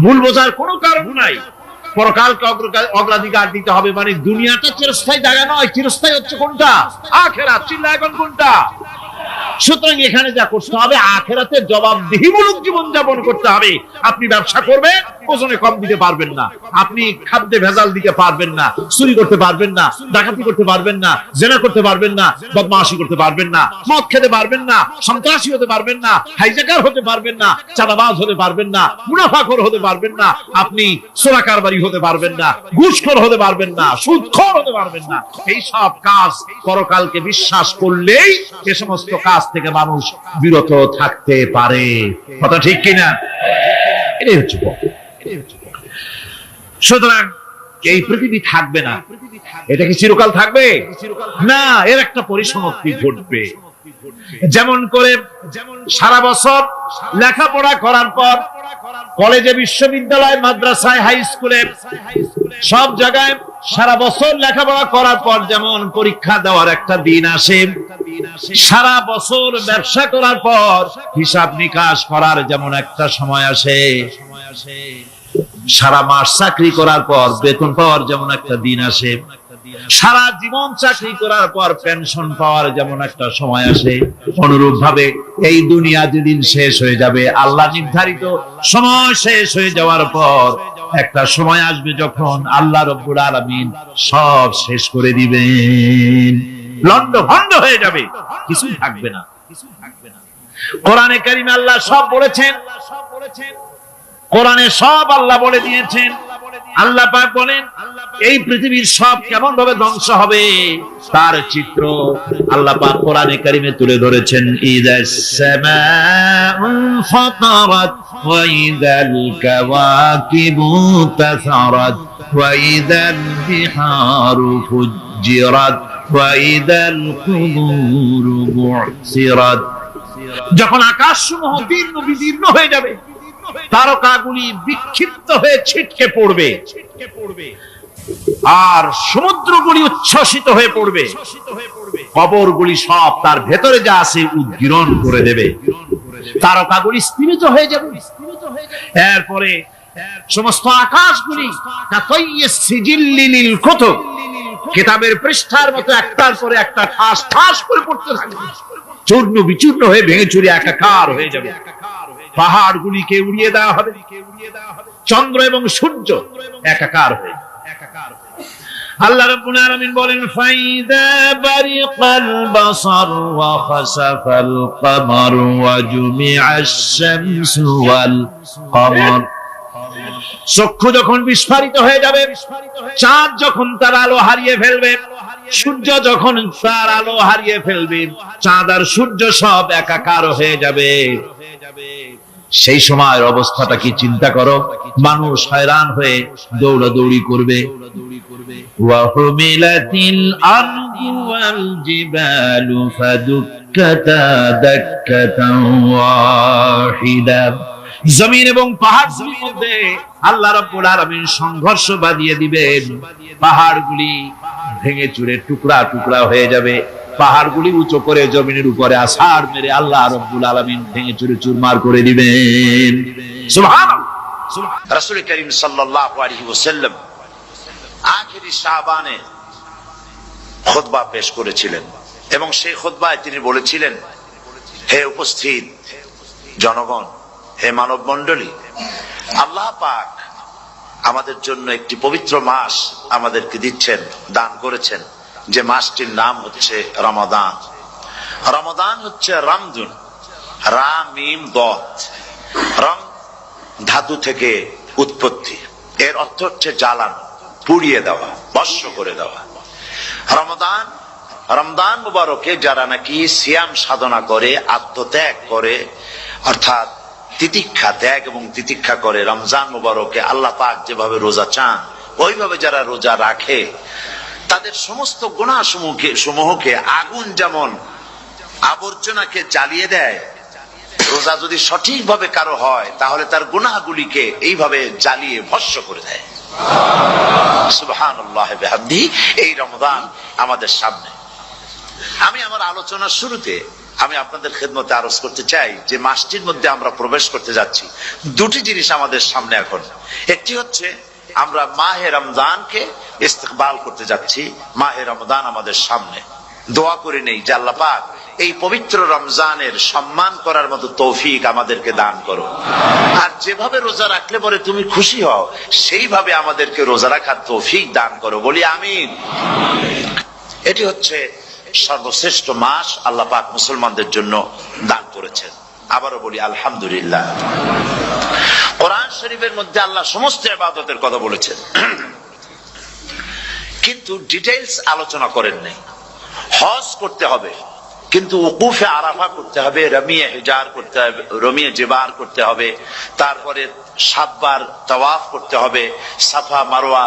ভুল বোঝার কোনো কারণ নাই। পরকালকে অগ্রাধিকার দিতে হবে, মানে দুনিয়াটা চিরস্থায়ী জায়গা নয়। চিরস্থায়ী হচ্ছে কোনটা? আখিরাত। চিল্লা এখন কোনটা? সুতরাং এখানে যা করতে হবে, আখিরাতের জবাবদিহিমূলক জীবন যাপন করতে হবে। আপনি ব্যবসা করবেন, ওজনে কম দিতে পারবেন না, আপনি খাদ্যে ভেজাল দিতে পারবেন না, চুরি করতে পারবেন না, ডাকাতি করতে পারবেন না, জেনা করতে পারবেন না, বদমাশি করতে পারবেন না, মদ খেতে পারবেন না, সন্ত্রাসী হতে পারবেন না, হাইজ্যাকার হতে পারবেন না, চাঁদাবাজ হতে পারবেন না, মুনাফাখোর হতে পারবেন না, আপনি চোরা কারবারি হতে পারবেন না, ঘুষখোর হতে পারবেন না, সুদখোর হতে পারবেন না। এই সব কাজ পরকালকে বিশ্বাস করলেই এ সমস্ত কাজ থেকে মানুষ বিরত থাকতে পারে। কথা ঠিক কিনা? এটাই হচ্ছে। সুতরাং এই পৃথিবী থাকবে না, এটা কি চিরকাল থাকবে? না, এর একটা পরিসমাপ্তি ঘটবে। যেমন করে সারা বছর লেখাপড়া করার পর কলেজে, বিশ্ববিদ্যালয়, মাদ্রাসায়, হাই স্কুলে, সব জায়গায় সারা বছর লেখাপড়া করার পর যেমন পরীক্ষা দেওয়ার একটা দিন আসে, সারা বছর ব্যবসা করার পর হিসাব নিকাশ করার যেমন একটা সময় আসে, সারা মাস চাকরি করার পর বেতন পাওয়ার যেমন একটা দিন আসে, সারা জীবন চাকরি করার পর পেনশন পাওয়ার যেমন একটা সময় আসে, অনুরূপ ভাবে এই দুনিয়া যেদিন শেষ হয়ে যাবে, আল্লাহ নির্ধারিত সময় শেষ হয়ে যাওয়ার পর একটা সময় আসবে যখন আল্লাহ রব্বুল আলামিন সব শেষ করে দিবেন, লন্ডভন্ড হয়ে যাবে, কিছু থাকবে না। কোরআনে কারিমে আল্লাহ সব বলেছেন, কোরআনে সব আল্লাহ বলে দিয়েছেন। আল্লাহ পাক বলেন এই পৃথিবীর সব কেমন ভাবে ধ্বংস হবে তার চিত্র আল্লাহ পাক কোরআনে কারিমে তুলে ধরেছেন। ইযাস সামাউ ফাতারাত ওয়া ইযাল কাওয়াকিবু তাসারাত ওয়া ইযাল বিহারু ফুজ্জিরাত ওয়া ইযাল কুবুরু বু'সিরাত। যখন আকাশসমূহ দীর্ঘ বিদীর্ণ হয়ে যাবে, তারকাগুলি বিক্ষিপ্ত হয়ে ছিটকে পড়বে, আর সমুদ্রগুলি উচ্ছ্বসিত হয়ে পড়বে, কবরগুলি সব তার ভেতরে যা আছে উদ্গীরণ করে দেবে, তারকাগুলি স্থিমিত হয়ে যাবে। এরপরে সমস্ত আকাশগুলি সিজিল্লিল কুতুব, কিতাবের পৃষ্ঠার মতো একটার পরে একটা ঠাস ঠাস করে পড়তে থাকবে, চূর্ণ বিচূর্ণ হয়ে ভেঙে চুরে একাকার হয়ে যাবে। পাহাড়গুলিকে উড়িয়ে দেওয়া হবে, চন্দ্র এবং সূর্য একাকার হয়ে। আল্লাহ রাব্বুল আলামিন বলেন ফাইদা বারিকাল বাসার ওয়া খাসাফাল কমার ওয়া জুমিআশ শামসু ওয়াল কমার। চক্ষু যখন বিস্ফারিত হয়ে যাবে, চাঁদ যখন তার আলো হারিয়ে ফেলবে, সূর্য যখন তার আলো হারিয়ে ফেলবে, চাঁদ আর সূর্য সব একাকার হয়ে যাবে, সেই সময়ের অবস্থাটা কি চিন্তা করো। মানুষ হয়রান হয়ে দৌড়াদৌড়ি করবে। ওয়াহুমিলাতিল আরদু ওয়াল জিবালু ফাদুক্কাতা দাক্কাতান ওয়াহিদা। জমিন এবং পাহাড়গুলির মধ্যে আল্লাহ রাব্বুল আলামিন সংঘর্ষ বাঁধিয়ে দিবেন, পাহাড়গুলি ভেঙে চুরে টুকরা টুকরা হয়ে যাবে, পাহাড়গুলি উঁচু করে জমিনের উপরে আছাড় মেরে আল্লাহ রাব্বুল আলামিন ভেঙে চুরে চুরমার করে দিবেন। সুবহানাল্লাহ। রাসূল করিম সাল্লাল্লাহু আলাইহি ওয়াসাল্লাম আখিরি শাবানে খুতবা পেশ করেছিলেন এবং সেই খুতবায় তিনি বলেছিলেন, হে উপস্থিত জনগণ, হে মানব মণ্ডলী, আল্লাহ পাক আমাদের জন্য একটি পবিত্র মাস আমাদেরকে দিচ্ছেন, দান করেছেন, যে মাসটির নাম হচ্ছে রমাদান। রমাদান হচ্ছে রামদুন, রা মিম দত, রং ধাতু থেকে উৎপত্তি, এর অর্থ হচ্ছে জ্বালানো, পুড়িয়ে দেওয়া, ভস্ম করে দেওয়া। রমাদান, রমজান মুবারকে যারা নাকি সিয়াম সাধনা করে, আত্মত্যাগ করে, অর্থাৎ তিতিক্ষা, ত্যাগ এবং তিতিক্ষা করে, রমজান মুবারকে আল্লাহ পাক যেভাবে রোজা চান ওইভাবে যারা রোজা রাখে, তাদের সমস্ত গুনাহ সমূহকে আগুন যেমন আবর্জনাকে জ্বালিয়ে দেয়, রোজা যদি সঠিকভাবে কারো হয় তাহলে তার গুনাহগুলিকে এইভাবে জ্বালিয়ে ভস্ম করে দেয়। সুবহানাল্লাহ বিহামদিহি। এই রমজান আমাদের সামনে। আমি আমার আলোচনার শুরুতে আমি আপনাদের খেদমতে আরজ করতে চাই যে মাসটির মধ্যে আমরা প্রবেশ করতে যাচ্ছি, দুটি জিনিস আমাদের সামনে এখন। একটি হচ্ছে আমরা মাহে রমজানকে ইস্তেকবাল করতে যাচ্ছি, মাহে রমজান আমাদের সামনে। দোয়া করে নেই যে আল্লাহ পাক এই পবিত্র রমজানের সম্মান করার মতো তৌফিক আমাদেরকে দান করো, আর যেভাবে রোজা রাখলে পরে তুমি খুশি হও সেইভাবে আমাদেরকে রোজা রাখার তৌফিক দান করো, বলি আমিন। এটি হচ্ছে সর্বশ্রেষ্ঠ মাস আল্লাহ পাক মুসলমানদের জন্য দান করেছেন। আবারও বলি আলহামদুলিল্লাহ। কোরআন শরীফের মধ্যে আল্লাহ সমস্ত ইবাদতের কথা বলেছেন, কিন্তু ডিটেইলস আলোচনা করেন নাই। হজ করতে হবে, কিন্তু উকুফে আরাফা করতে হবে, রমিয়ে হিজার করতে হবে, রমিয়ে জিবার করতে হবে, তারপরে 7 বার তাওয়াফ করতে হবে, সাফা মারওয়া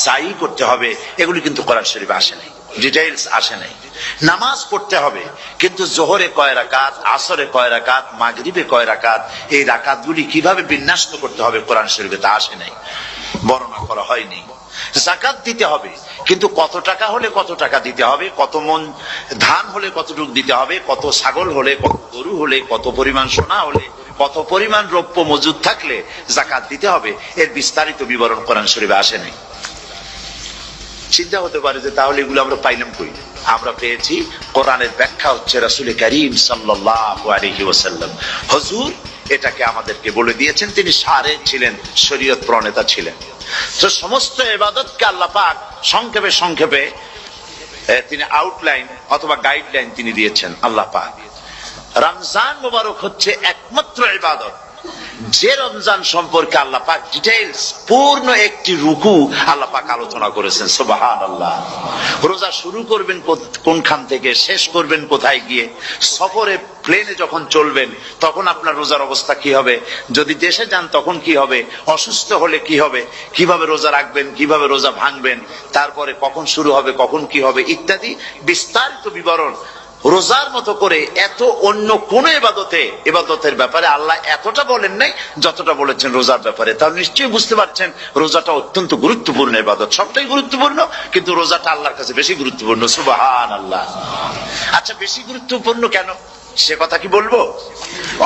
সাই করতে হবে, এগুলি কিন্তু কোরআন শরীফে আসে নাই। ডিটেইলস আসে নাই। নামাজ পড়তে হবে, কিন্তু জোহরে কয় রাকাত, আসরে কয় রাকাত, মাগরিবে কয় রাকাত, এই রাকাতগুলি কিভাবে বিন্যস্ত করতে হবে কোরআন শরীফে তা আসে নাই, বর্ণনা করা হয়নি। যাকাত দিতে হবে, কিন্তু কত টাকা হলে কত টাকা দিতে হবে, কত মন ধান হলে কতটুকু দিতে হবে, কত ছাগল হলে, কত গরু হলে, কত পরিমাণ সোনা হলে, কত পরিমাণ রৌপ্য মজুদ থাকলে যাকাত দিতে হবে, এর বিস্তারিত বিবরণ কোরআন শরীফে আসে নাই। চিন্তা হতে পারে যে তাহলে এগুলো আমরা পাইলাম কই? আমরা পেয়েছি কোরআনের ব্যাখ্যা হচ্ছে রাসূল করিম সাল্লাল্লাহু আলাইহি ওয়াসাল্লাম, হুজুর এটাকে আমাদেরকে বলে দিয়েছেন, তিনি সারে ছিলেন, শরীয়ত প্রণেতা ছিলেন। তো সমস্ত ইবাদতকে আল্লাহ পাক সংক্ষেপে সংক্ষেপে তিনি আউটলাইন অথবা গাইডলাইন তিনি দিয়েছেন আল্লাহ পাক। রমজান মোবারক হচ্ছে একমাত্র ইবাদত যে রমজান সম্পর্কে আল্লাহ পাক ডিটেইলস পূর্ণ একটি রুকু আল্লাহ পাক আলোচনা করেছেন। সুবহানাল্লাহ। রোজা শুরু করবেন কোনখান থেকে, শেষ করবেন কোথায় গিয়ে, সফরে প্লেনে যখন চলবেন তখন আপনার রোজার অবস্থা কি হবে, যদি দেশে যান তখন কি হবে, অসুস্থ হলে কি হবে, কিভাবে রোজা রাখবেন, কিভাবে রোজা ভাঙবেন, তারপরে কখন শুরু হবে, কখন কি হবে ইত্যাদি বিস্তারিত বিবরণ। রোজার মতো করে এত অন্য কোন ইবাদতের ব্যাপারে আল্লাহ এতটা বলেন নাই যতটা বলেছেন রোজার ব্যাপারে। তাহলে নিশ্চয়ই বুঝতে পারছেন রোজাটা অত্যন্ত গুরুত্বপূর্ণ ইবাদত। সবটাই গুরুত্বপূর্ণ, কিন্তু রোজাটা আল্লাহর কাছে বেশি গুরুত্বপূর্ণ। সুবহানাল্লাহ। আচ্ছা, বেশি গুরুত্বপূর্ণ কেন সে কথা কি বলবো?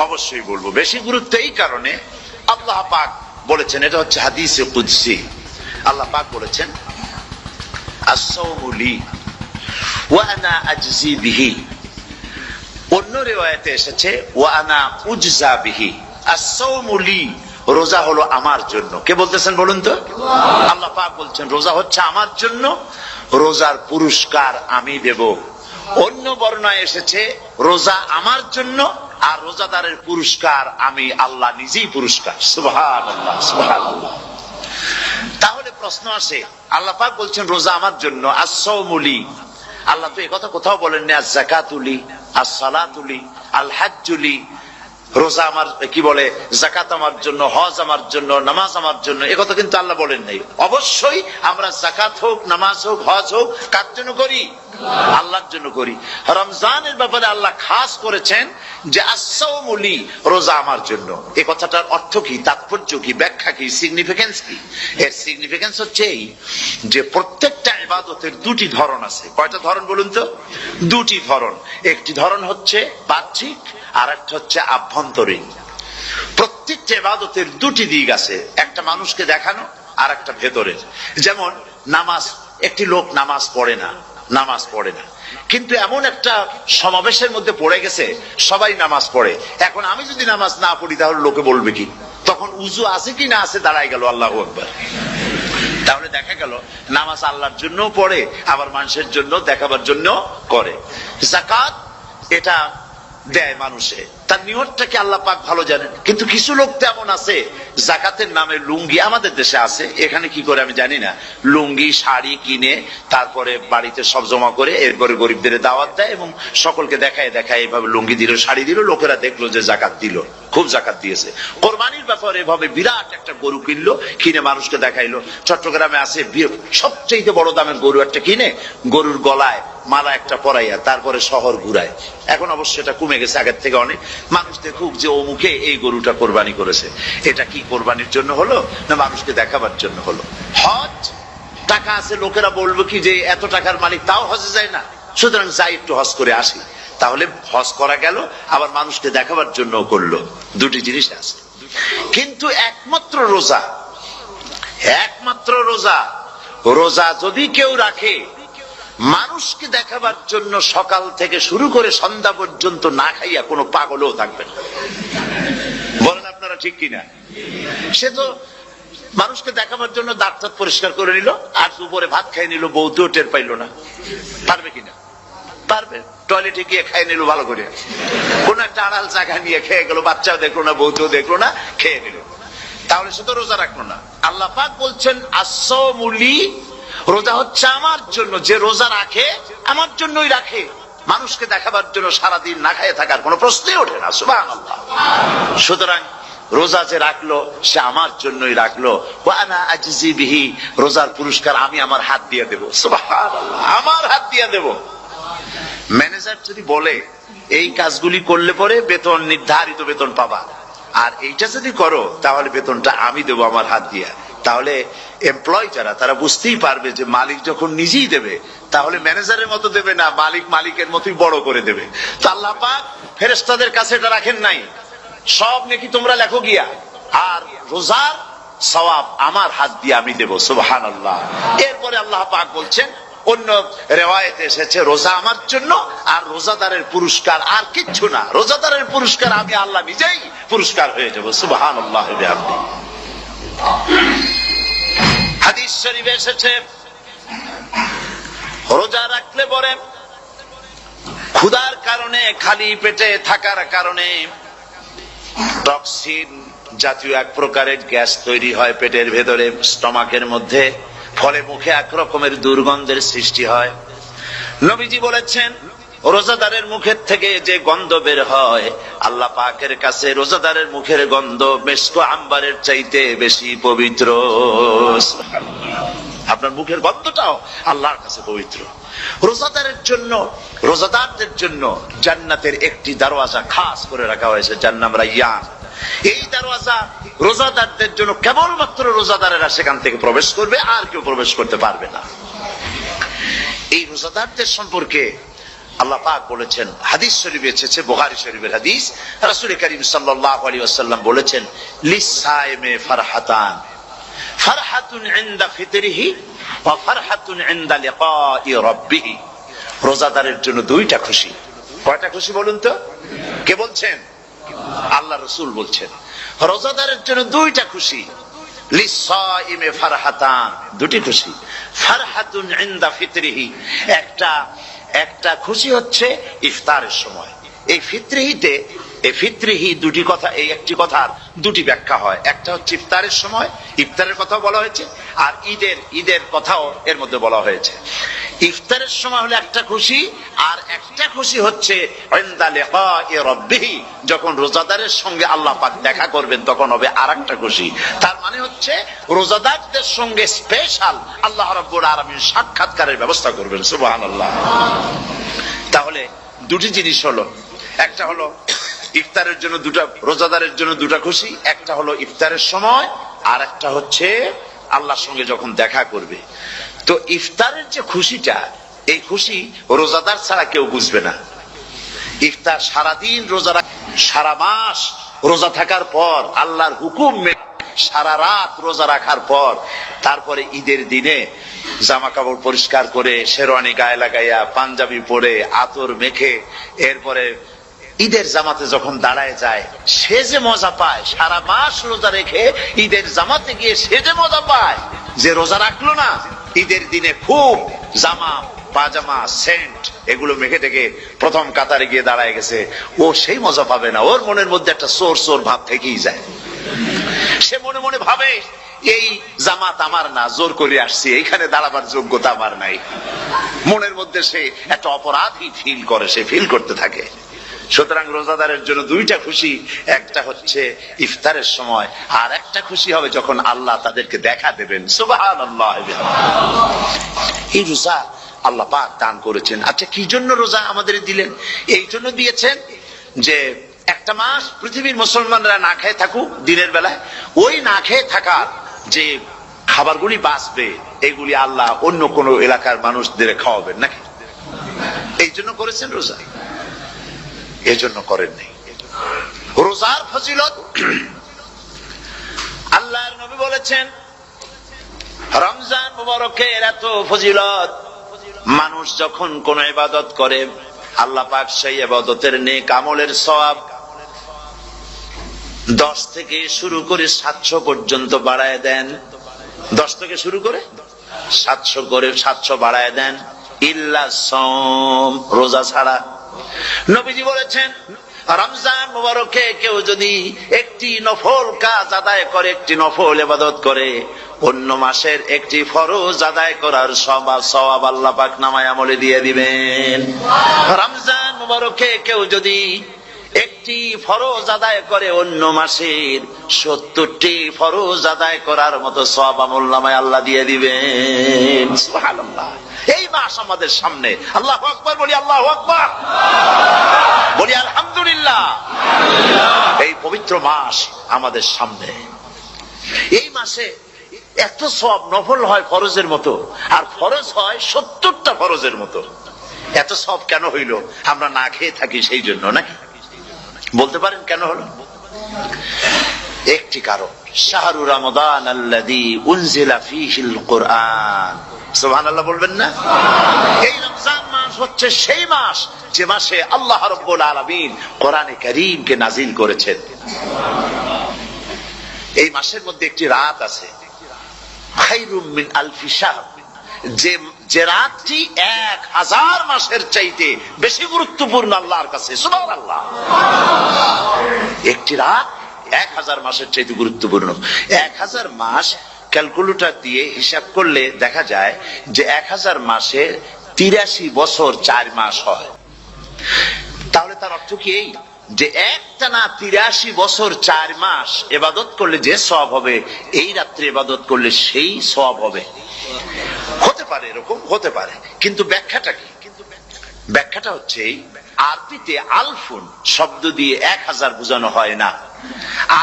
অবশ্যই বলবো। বেশি গুরুত্ব এই কারণে, আল্লাহ পাক বলেছেন, এটা হচ্ছে হাদিসে কুদসি, আল্লাহ পাক বলেছেন আস-সাওমু লি ওয়া আনা আজজি বিহি। অন্য রিওয়ায়াতে এসেছে ওয়া আনা উজজা বিহি। আস-সাওমু লি, রোজা হলো আমার জন্য। কে বলতেছেন বলুন তো? আল্লাহ পাক বলছেন রোজা হচ্ছে আমার জন্য, রোজার পুরস্কার আমি দেব। অন্য বর্ণনায় এসেছে রোজা আমার জন্য আর রোজাদারের পুরস্কার আমি আল্লাহ নিজেই পুরস্কার। সুবহানাল্লাহ, সুবহানাল্লাহ। তাহলে প্রশ্ন আসে, আল্লাহ পাক বলছেন রোজা আমার জন্য, আস-সাওমু লি। আল্লাহ তো একথা কোথাও বলেননি আজ-যাকাতু লি, আস-সালাতু লি, আল-হাজ্জু লি। রোজা আমার কি বলে, যাকাত আমার জন্য, হজ আমার জন্য, নামাজ আমার জন্য, একথা কিন্তু আল্লাহ বলেন নাই। অবশ্যই আমরা যাকাত হোক, নামাজ হোক, হজ হোক কার জন্য করি? আল্লাহর জন্য করি। রমজানের ব্যাপারে আল্লাহ খাস করেছেন যে আস-সাওমু লি, রোজা আমার জন্য। এই কথাটার অর্থ কি, তাৎপর্য কি, ব্যাখ্যা কি, সিগনিফিকেন্স কি? এর সিগনিফিকেন্স হচ্ছে এই যে প্রত্যেকটা ইবাদতের দুটি ধরন আছে। কয়টা ধরন বলুন তো? দুটি ধরন। একটি ধরন হচ্ছে বাহ্যিক আর একটা হচ্ছে আভ্যন্তরীণ। প্রত্যেকটা ইবাদতের দুটি দিক আছে, একটা মানুষকে দেখানো আর একটা ভেতরের। যেমন নামাজ, একটি লোক নামাজ পড়ে না, কিন্তু এমন একটা সমাবেশের মধ্যে পড়ে গেছে সবাই নামাজ পড়ে। এখন আমি যদি নামাজ না পড়ি তাহলে লোকে বলবে কি? তখন উজু আছে কি না আছে দাঁড়ায় গেল, আল্লাহু আকবার। তাহলে দেখা গেল নামাজ আল্লাহর জন্য পড়ে, আবার মানুষের জন্য দেখাবার জন্য করে। যাকাত এটা দেয় মানুষে, তার নিয়তটাকে আল্লাহ পাক ভালো জানেন। কিন্তু কিছু লোক তেমন আছে যাকাতের নামে লুঙ্গি, আমাদের দেশে আছে, এখানে কি করে আমি জানি না, লুঙ্গি শাড়ি কিনে তারপরে বাড়িতে সব জমা করে এরপরে গরিবদের দাওয়াত দেয় এবং সকলকে দেখায় এইভাবে লুঙ্গি দিল, শাড়ি দিল, লোকেরা দেখলো যে যাকাত দিল, খুব যাকাত দিয়েছে। কোরবানির ব্যাপারে এভাবে বিরাট একটা গরু কিনলো, কিনে মানুষকে দেখাইলো। চট্টগ্রামে আছে সবচেয়ে বড় দামের গরু একটা কিনে গরুর গলায় মালা একটা পরাইয়া তারপরে শহর ঘুরায়। এখন অবশ্য এটা কমে গেছে আগের থেকে অনেক। মানুষ দেখুক যে ও মুখে এই গরুটা কোরবানি করেছে। এটা কি কোরবানির জন্য হলো না মানুষকে দেখাবার জন্য হলো? হজ, টাকা আছে, লোকেরা বলবো কি যে এত টাকার মালিক তাও হজে যায় না, সুতরাং যাই একটু হজ করে আসি। তাহলে হজ করা গেল, আবার মানুষকে দেখাবার জন্য করলো। দুটি জিনিস আছে। কিন্তু একমাত্র রোজা যদি কেউ রাখে মানুষকে দেখাবার জন্য সকাল থেকে শুরু করে সন্ধ্যা পর্যন্ত না খাইয়া কোনো পাগলও থাকবে না। বলেন আপনারা ঠিক কিনা? সে তো মানুষকে দেখাবার জন্য দাঁত পরিষ্কার করে নিল আর দুপুরে ভাত খাই নিল, বউতেও টের পাইল না। পারবে কিনা? পারবে। টয়লেটে গিয়ে খাই নিল ভালো করে, কোন একটা আড়াল জায়গা নিয়ে খেয়ে গেল, বাচ্চাও দেখলো না, বউতেও দেখলো না, খেয়ে নিল। তাহলে সে তো রোজা রাখলো না। আল্লাহ পাক বলছেন আস-সাওমু লি, রোজা হচ্ছে আমার জন্য। যে রোজা রাখে আমার জন্যই রাখে, মানুষকে দেখাবার জন্য সারাদিন না খেয়ে থাকার কোনো প্রশ্নই ওঠে না। সুবহানাল্লাহ। সুতরাং রোজা যে রাখলো সে আমার জন্যই রাখলো, ওয়া আনা আজজি বিহি, রোজার পুরস্কার আমি আমার হাত দিয়ে দেব। সুবহানাল্লাহ, আমার হাত দিয়ে দেব। ম্যানেজার যদি বলে এই কাজগুলি করলে পরে বেতন, নির্ধারিত বেতন পাবা, আর এইটা যদি করো তাহলে বেতনটা আমি দেবো আমার হাত দিয়া, তাহলে এমপ্লয় যারা তারা বুঝতেই পারবে যে মালিক যখন নিজেই দেবে তাহলে ম্যানেজারের মতো দেবে না, মালিক মালিকের মতোই বড় করে দেবে। তো আল্লাহ পাক ফেরেশতাদের কাছে এটা রাখেন নাই, সব নাকি তোমরা লেখো গিয়া, আর রোজার সওয়াব আমার হাত দিয়ে আমি দেব। সুবহানাল্লাহ। এরপরে আল্লাহ পাক বলছেন, অন্য রিওয়ায়েতে এসেছে রোজা আমার জন্য, আর রোজাদারের পুরস্কার আর কিচ্ছু না, রোজাদারের পুরস্কার আমি আল্লাহ নিজেই পুরস্কার হয়ে যাব। সুবহানাল্লাহ। হাদিস শরীফে এসেছে রোজা রাখলে পরে ক্ষুধার কারণে, খালি পেটে থাকার কারণে টক্সিন জাতীয় এক প্রকারের গ্যাস তৈরি হয় পেটের ভেতরে, স্টমাকের মধ্যে, ফলে মুখে এক রকমের দুর্গন্ধের সৃষ্টি হয়। নবীজি বলেছেন রোজাদারের মুখের থেকে যে গন্ধ বের হয় আল্লাহ পাকের কাছে রোজাদারের মুখের গন্ধ মেশক আম্বারের চাইতে বেশি পবিত্র। আপনার মুখের গন্ধটাও আল্লাহর কাছে পবিত্র। রোজাদারের জন্য, রোজাদারদের জন্য জান্নাতের একটি দরওয়াজা খাস করে রাখা হয়েছে, যার নাম রায়্যান। এই দরওয়াজা রোজাদারদের জন্য, কেবলমাত্র রোজাদারেরা সেখান থেকে প্রবেশ করবে, আর কেউ প্রবেশ করতে পারবে না। এই রোজাদারদের সম্পর্কে আল্লাহ পাক বলেছেন, হাদিস শরীফে এসেছে, বুখারী শরীফের হাদিস, রাসূল করিম সাল্লাল্লাহু আলাইহি ওয়াসাল্লাম বলেছেন, লিসাইমে ফারহাতান, ফারহাতুন ইনদা ফিতরিহি ওয়া ফারহাতুন ইনদা লিকাই রাব্বিহি। রোজাদারের জন্য দুইটা খুশি। কয়টা খুশি বলুন তো? কে বলছেন? আল্লাহ রাসূল বলছেন রোজাদারের জন্য দুইটা খুশি। লিসাইমে ফারহাতান, দুটি খুশি। ফারহাতুন ইনদা ফিতরিহি, একটা খুশি হচ্ছে ইফতারের সময়। এই ফিতরিহিতে, এই ফিতরিহি দুটি কথা, এই একটি কথার দুটি ব্যাখ্যা হয়। একটা হচ্ছে ইফতারের সময়, ইফতারের কথা বলা হয়েছে, আর ঈদের কথাও এর মধ্যে বলা হয়েছে। ইফতারের সময় হলো একটা খুশি, আর একটা খুশি হচ্ছে ইনদা লিকাই রাব্বিহি, যখন রোজাদারের সঙ্গে আল্লাহ পাক দেখা করবেন তখন হবে আরেকটা খুশি। তার মানে হচ্ছে রোজাদারদের সঙ্গে স্পেশাল আল্লাহ রাব্বুল আলামিন সাক্ষাৎকারের ব্যবস্থা করবেন। সুবহানাল্লাহ। তাহলে দুটি জিনিস হলো, একটা হলো ইফতারের জন্য দুটা, রোজাদারের জন্য দুটা খুশি, একটা হলো ইফতারের সময়, আর একটা হচ্ছে আল্লাহর সঙ্গে যখন দেখা করবে। তো ইফতারের যে খুশিটা, এই খুশি রোজাদার ছাড়া কেউ বুঝবে না। ইফতার সারাদিন রোজা, সারা মাস রোজা থাকার পর, আল্লাহর হুকুম সারা রাত রোজা রাখার পর, তারপরে ঈদের দিনে জামা কাপড় পরিষ্কার করে, শেরওয়ানি গায়ে লাগাইয়া, পাঞ্জাবি পরে, আতর মেখে, এরপরে ঈদের জামাতে যখন দাঁড়ায় যায়, সে যে মজা পায়, সারা মাস রোজা রেখে ঈদের জামাতে গিয়ে সে যে মজা পায়, যে রোজা রাখলো না ঈদের দিনে খুব জামা, পাজামা, সেন্ট এগুলো মেখে টেকে প্রথম কাতারে গিয়ে দাঁড়ায় গেছে, ও সেই মজা পাবে না। ওর মনের মধ্যে একটা চোর চোর ভাব থেকেই যায়। সে মনে মনে ভাবে এই জামাত আমার না, জোর করে আসছি, এইখানে দাঁড়াবার যোগ্যতা আমার নাই। মনের মধ্যে সে একটা অপরাধী ফিল করে, সে ফিল করতে থাকে। সুতরাং রোজাদারের জন্য দুইটা খুশি, একটা হচ্ছে ইফতারের সময়, আর একটা খুশি হবে যখন আল্লাহ তাদেরকে দেখা দেবেন। সুবহানাল্লাহ। এই রোজা আল্লাহ পাক দান করেছেন। আচ্ছা, কি জন্য রোজা আমাদের দিলেন? এই জন্য দিয়েছেন যে একটা মাস পৃথিবীর মুসলমানরা না খেয়ে থাকুক দিনের বেলায়, ওই না খেয়ে থাকার যে খাবারগুলি বাঁচবে, এগুলি আল্লাহ অন্য কোন এলাকার মানুষদের খাওয়াবেন নাকি? এই জন্য করেছেন রোজা, এজন্য করেন নাই। রোজার ফজিলত আল্লাহর নবী বলেছেন, রমজান মুবারকের এত ফজিলত, মানুষ যখন কোন ইবাদত করে আল্লাহ পাক সেই ইবাদতের নেক আমলের সওয়াব 10 থেকে শুরু করে 700 পর্যন্ত বাড়ায় দেন। 10 থেকে শুরু করে 700 বাড়ায় দেন, ইল্লা সাওম, রোজা ছাড়া। নবীজি বলেছেন রমজান মুবারকে কেউ যদি একটি নফল কাজ আদায় করে, একটি নফল ইবাদত করে, অন্য মাসের একটি ফরজ আদায় করার সওয়াব আল্লাহ পাক নামায়ে আমলে দিয়ে দিবেন। রমজান মুবারকে কেউ যদি একটি ফরজ আদায় করে অন্য মাসের 70টি ফরজ আদায় করার মতো সওয়াব আমলনামায় আল্লাহ দিয়ে দিবেন। সুবহানাল্লাহ। এই মাস আমাদের সামনে, আল্লাহু আকবার বলি, আল্লাহু আকবার বলি, আলহামদুলিল্লাহ। এই পবিত্র মাস আমাদের সামনে। এই মাসে এত সওয়াব, নফল হয় ফরজের মতো, আর ফরজ হয় 70টা ফরজের মতো। এত সওয়াব কেন হইল? আমরা না খেয়ে থাকি সেই জন্য নাকি? বলতে পারেন কেন হলো? একটি কারণ, শাহরু রমাদান আল্লাযী উনজিলা ফীহিল কুরআন। সুবহানাল্লাহ বলবেন না? এই রমজান মাস হচ্ছে সেই মাস যে মাসে আল্লাহ রাব্বুল আলামিন কোরআনে কারীমকে নাজিল করেছেন। এই মাসের মধ্যে একটি রাত আছে, খায়রুম মিন আলফি শাহর, যে রাতটি 1000 মাসের চাইতে বেশি গুরুত্বপূর্ণ আল্লাহর কাছে। সুবহানাল্লাহ। একটি রাত 1000 মাসের চাইতে গুরুত্বপূর্ণ। 1000 মাস ক্যালকুলেটর দিয়ে হিসাব করলে দেখা যায় যে 1000 মাসে 83 বছর 4 মাস হয়। তাহলে তার অর্থ কি এই যে একটানা 83 বছর 4 মাস ইবাদত করলে যে সওয়াব হবে, এই রাত্রে ইবাদত করলে সেই সওয়াব হবে? হতে পারে, এরকম হতে পারে, কিন্তু ব্যাখ্যাটা কি? ব্যাখ্যাটা হচ্ছে আরবিতে আলফুন শব্দ দিয়ে 1000 বোঝানো হয় না।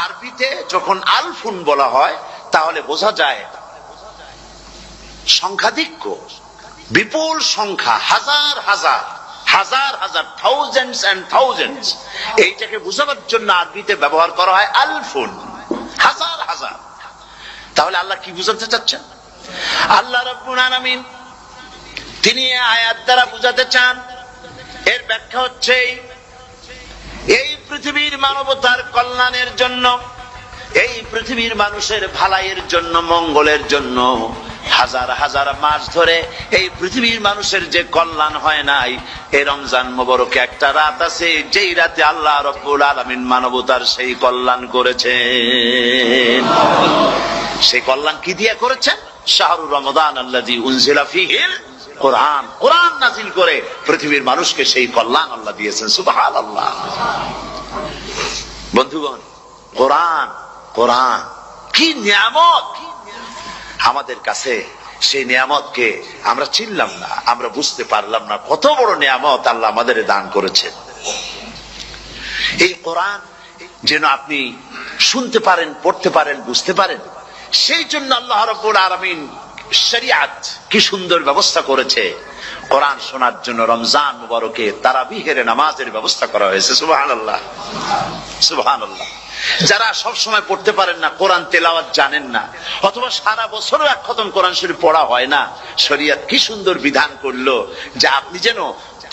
আরবিতে যখন আলফুন বলা হয় তাহলে বোঝা যায় সংখ্যাধিক্য, বিপুল সংখ্যা, হাজার হাজার, হাজার হাজার, থাউজেন্ডস এন্ড থাউজেন্ডস। এইটাকে বোঝানোর জন্য আরবিতে ব্যবহার করা হয় আলফুন, হাজার হাজার। তাহলে আল্লাহ কি বুঝাতে চাচ্ছেন? আল্লাহ রাব্বুল আলামিন তিনি আয়াত দ্বারা বুঝাতে চান, এর ব্যাখ্যা হচ্ছে এই পৃথিবীর মানবতার কল্যাণের জন্য, এই পৃথিবীর মানুষের ভালাইয়ের জন্য, মঙ্গলের জন্য হাজার হাজার মাস ধরে এই পৃথিবীর মানুষের যে কল্যাণ হয় নাই, এই রমজান মোবারকে একটা রাত আছে, যেই রাতে আল্লাহ রাব্বুল আলামিন মানবতার সেই কল্যাণ করেছেন। সেই কল্যাণ কি দিয়ে করেছেন? শাহরু রমাদান আল্লাযী উনজিলা ফীহিল কোরআন, কোরআন নাজিল করে পৃথিবীর মানুষকে সেই কল্যাণ আল্লাহ দিয়েছেন। সুবহানাল্লাহ। বন্ধুগণ, কোরআন, কোরআন কি নিয়ামত আমাদের কাছে! সেই নিয়ামতকে আমরা চিনলাম না, আমরা বুঝতে পারলাম না কত বড় নিয়ামত আল্লাহ আমাদের দান করেছেন। এই কোরআন যেন আপনি শুনতে পারেন, পড়তে পারেন, বুঝতে পারেন, সেই জন্য আল্লাহ রাব্বুল আলামিন শরিয়াত কি সুন্দর ব্যবস্থা করেছে। কোরআন শোনার জন্য রমজান মুবারকে তারাবিহের নামাজের ব্যবস্থা করা হয়েছে। সুবহানাল্লাহ, সুবহানাল্লাহ। যারা সব সময় পড়তে পারেন না, কোরআন তেলাওয়াত জানেন না, অথবা সারা বছরও এক খতম কোরআন শরীফ পড়া হয় না, শরিয়ত কি সুন্দর বিধান করলো যে আপনি যেন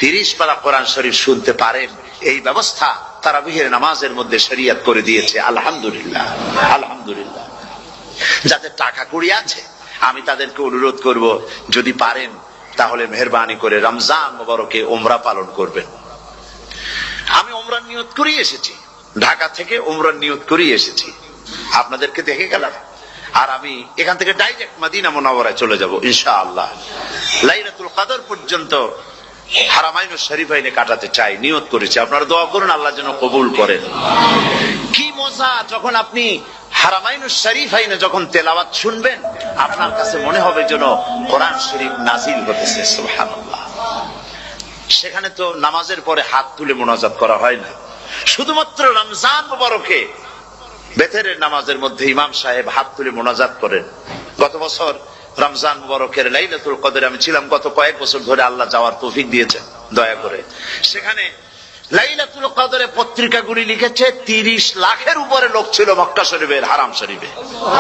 30 পারা কোরআন শরীফ শুনতে পারেন। এই ব্যবস্থা তারাবিহের নামাজের মধ্যে শরিয়ত করে দিয়েছে। আলহামদুলিল্লাহ, আলহামদুলিল্লাহ। যাদের টাকা কড়ি আছে, আমি তাদেরকে অনুরোধ করব, যদি পারেন তাহলে মেহেরবানি করে রমজান মুবারকে উমরা পালন করবেন। আমি উমরার নিয়ত করে এসেছি, ঢাকা থেকে উমরার নিয়ত করে এসেছি, আপনাদেরকে দেখে গেলাম। আর আমি এখান থেকে ডাইরেক্ট মদিনা মুনাওয়ারায় চলে যাব ইনশাআল্লাহ। লাইলাতুল কদর পর্যন্ত হারামাইনুশ শরীফাইনে কাটাতে চাই, নিয়ত করেছি। আপনারা দোয়া করুন আল্লাহ যেন কবুল করেন। কি মজা যখন আপনি হারামাইনুশ শরীফাইনে যখন তেলাওয়াত শুনবেন, আপনার কাছে মনে হবে যেন কোরআন শরীফ নাজিল হতেছে। সুবহানাল্লাহ। সেখানে তো নামাজের পরে হাত তুলে মুনাজাত করা হয় না, শুধুমাত্র রমজান মুবারকে বেতেরের নামাজের মধ্যে ইমাম সাহেব হাত তুলে মুনাজাত করেন। গত বছর রমজান মুবারকের লাইলাতুল কদরে আমি ছিলাম, গত কয়েক বছর ধরে আল্লাহ যাওয়ার তৌফিক দিয়েছেন দয়া করে। সেখানে লাইলাতুল কদরে পত্রিকাগুলি লিখেছে 30 লাখের উপরে লোক ছিল মক্কা শরীফের, হারাম শরীফে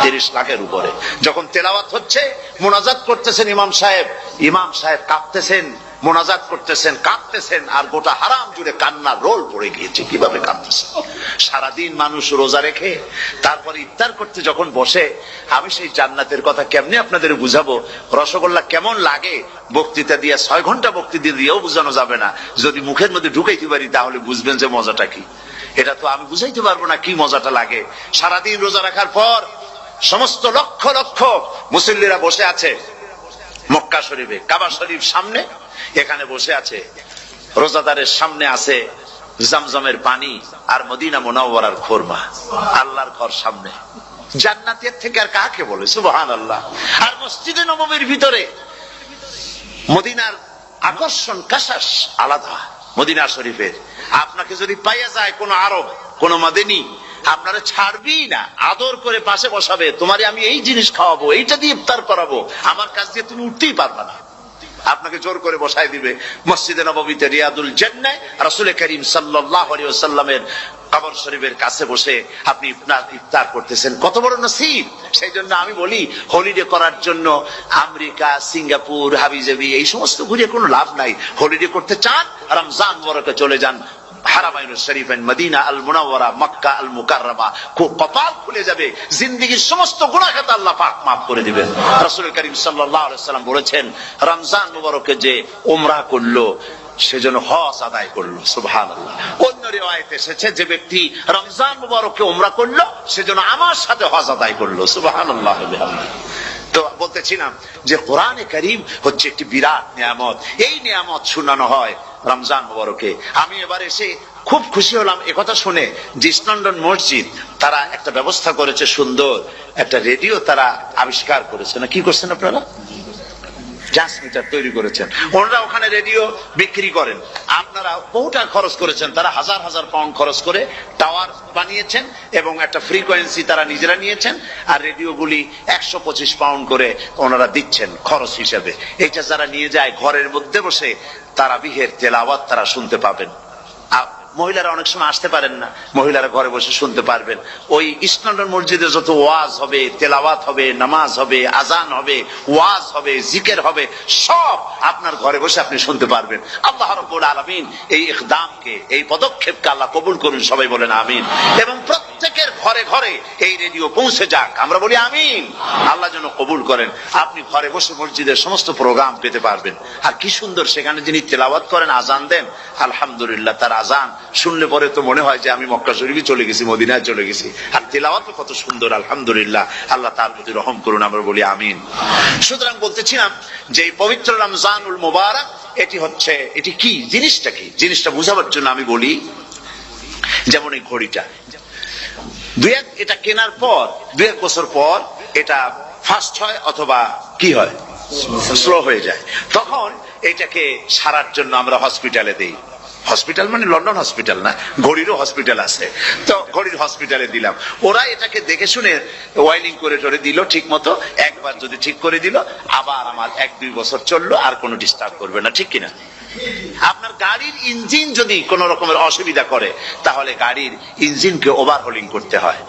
30 লাখের উপরে। যখন তেলাওয়াত হচ্ছে, মুনাজাত করতেছেন ইমাম সাহেব কাঁপতেছেন, মোনাজাত করতেছেন, কাঁদতেছেন, আর গোটা হারাম জুড়ে কান্নার রোল পড়ে গিয়েছে। কিভাবে কাঁদতেছেন! সারাদিন মানুষ রোজা রেখে তারপরে ইফতার করতে যখন বসে, আমি সেই জান্নাতের কথা কেমনে আপনাদের বুঝাবো? রসগোল্লা কেমন লাগে বক্তৃতা দিয়ে 6 ঘন্টা বক্তৃতা দিয়েও বুঝানো যাবে না। যদি মুখের মধ্যে ঢুকাইতে পারি তাহলে বুঝবেন যে মজাটা কি। এটা তো আমি বুঝাইতে পারবো না কি মজাটা লাগে। সারাদিন রোজা রাখার পর সমস্ত লক্ষ লক্ষ মুসল্লিরা বসে আছে মক্কা শরীফে, কাবা শরীফ সামনে, এখানে বসে আছে। রোজাদারের সামনে আছে জমজমের পানি আর মদিনা মুনাওয়ারার খুরমা, আল্লাহর ঘর সামনে, জান্নাতের থেকে আর কাকে বলে, সুবহানাল্লাহ। আর মসজিদে নববীর ভিতরে মদিনার আকর্ষণ কাশাস আলাদা। মদিনা শরীফের আপনাকে যদি পাইয়া যায় কোন আরব, কোন মাদানী, আপনারা ছাড়বি না, আদর করে পাশে বসাবে, তোমারে আমি এই জিনিস খাওয়াবো, এইটা দিয়ে ইফতার করাবো, আমার কাছ দিয়ে তুমি উঠতেই পারবে না, আপনাকে জোর করে বসায় দিবে। মসজিদে নববীতে রিয়াদুল জান্নাহ রাসূল করিম সাল্লাল্লাহু আলাইহি ওয়াসাল্লামের কবর শরীফের কাছে বসে আপনি ইফতার করতেছেন, কত বড় নসিব। সেই জন্য আমি বলি, হলিডে করার জন্য আমেরিকা, সিঙ্গাপুর, হাবিজাবি এই সমস্ত ঘুরে কোনো লাভ নাই। হলিডে করতে চান, রমজান মুবারকে চলে যান হারামাইন শরীফাইন, মদিনা আল মুনাওয়ারা, মক্কা আল মুকাররমা, কপাল খুলে যাবে, জিন্দেগীর সমস্ত গুনাহ খাতা আল্লাহ পাক মাফ করে দিবেন। রাসূল করিম সাল্লাল্লাহু আলাইহি ওয়াসাল্লাম বলেছেন, রমজান মুবারকে যে উমরা করলো সেজন্য হজ আদায় করলো, সুবহানাল্লাহ। অন্য রিওয়ায়াতে এসেছে, যে ব্যক্তি রমজান মুবারকে উমরা করলো সেজন্য আমার সাথে হজ আদায় করলো, সুবহানাল্লাহ। তো বলতেছিলাম যে কোরআনে কারীম হচ্ছে একটি বিরাট নিয়ামত, এই নিয়ামত শোনানো হয় রমজান মুবারকে। আমি এবার এসে খুব খুশি হলাম একথা শুনে যে ইস্ট লন্ডন মসজিদ তারা একটা ব্যবস্থা করেছে, সুন্দর একটা রেডিও তারা আবিষ্কার করেছে, না কি করছেন আপনারা, ট্রান্সমিটার তৈরি করেছেন, ওনারা ওখানে রেডিও বিক্রি করেন। আপনারা বহুটা খরচ করেছেন, তারা হাজার হাজার পাউন্ড খরচ করে টাওয়ার বানিয়েছেন এবং একটা ফ্রিকোয়েন্সি তারা নিজেরা নিয়েছেন, আর রেডিওগুলি 125 পাউন্ড করে ওনারা দিচ্ছেন খরচ হিসেবে। এটা যারা নিয়ে যায় ঘরের মধ্যে বসে তারাবিহের তেলাওয়াত তারা শুনতে পাবেন। মহিলারা অনেক সময় আসতে পারেন না, মহিলারা ঘরে বসে শুনতে পারবেন। ওই ইস্ট লন্ডন মসজিদে যত ওয়াজ হবে, তেলাওয়াত হবে, নামাজ হবে, আজান হবে, ওয়াজ হবে, জিকির হবে, সব আপনার ঘরে বসে আপনি শুনতে পারবেন। আল্লাহ রাব্বুল আলামিন এই ইকদামকে, এই পদক্ষেপকে আল্লাহ কবুল করুন, সবাই বলেন আমিন। এবং প্রত্যেকের ঘরে ঘরে এই রেডিও পৌঁছে যাক, আমরা বলি আমিন। আল্লাহ যেন কবুল করেন, আপনি ঘরে বসে মসজিদের সমস্ত প্রোগ্রাম পেতে পারবেন। আর কি সুন্দর, সেখানে যিনি তেলাওয়াত করেন, আজান দেন, আলহামদুলিল্লাহ, তার আজান শুনলে পরে তো মনে হয় যে আমি মক্কা শরীফে চলে গেছি, মদিনায় চলে গেছি। আর তেলাওয়াত কত সুন্দর, আলহামদুলিল্লাহ। আল্লাহ তার প্রতি রহম করুন, আমরা বলি আমিন। সুতরাং বলতেছিলাম যে এই পবিত্র রমজানুল মুবারক, এটি কি, জিনিসটা কি, জিনিসটা বোঝাবার জন্য আমি বলি, যেমন এই ঘড়িটা এটা কেনার পর 2-1 বছর পর এটা ফাস্ট হয় অথবা কি হয়, স্লো হয়ে যায়। তখন এটাকে সারার জন্য আমরা হসপিটালে দেই। হসপিটাল মানে লন্ডন হসপিটাল না, ঘড়িরও হসপিটাল আছে, তো ঘড়ির হসপিটালে দিলাম। ওরা এটাকে দেখে শুনে ওয়াইলিং করে টরে দিল ঠিক মতো। একবার যদি ঠিক করে দিল, আবার আমার 1-2 বছর চললো, আর কোনো ডিস্টার্ব করবে না, ঠিক কিনা? আপনার গাড়ির ইঞ্জিন যদি কোন রকমের অসুবিধা করে, তাহলে গাড়ির ইঞ্জিনকে ওভারহোলিং করতে হয়,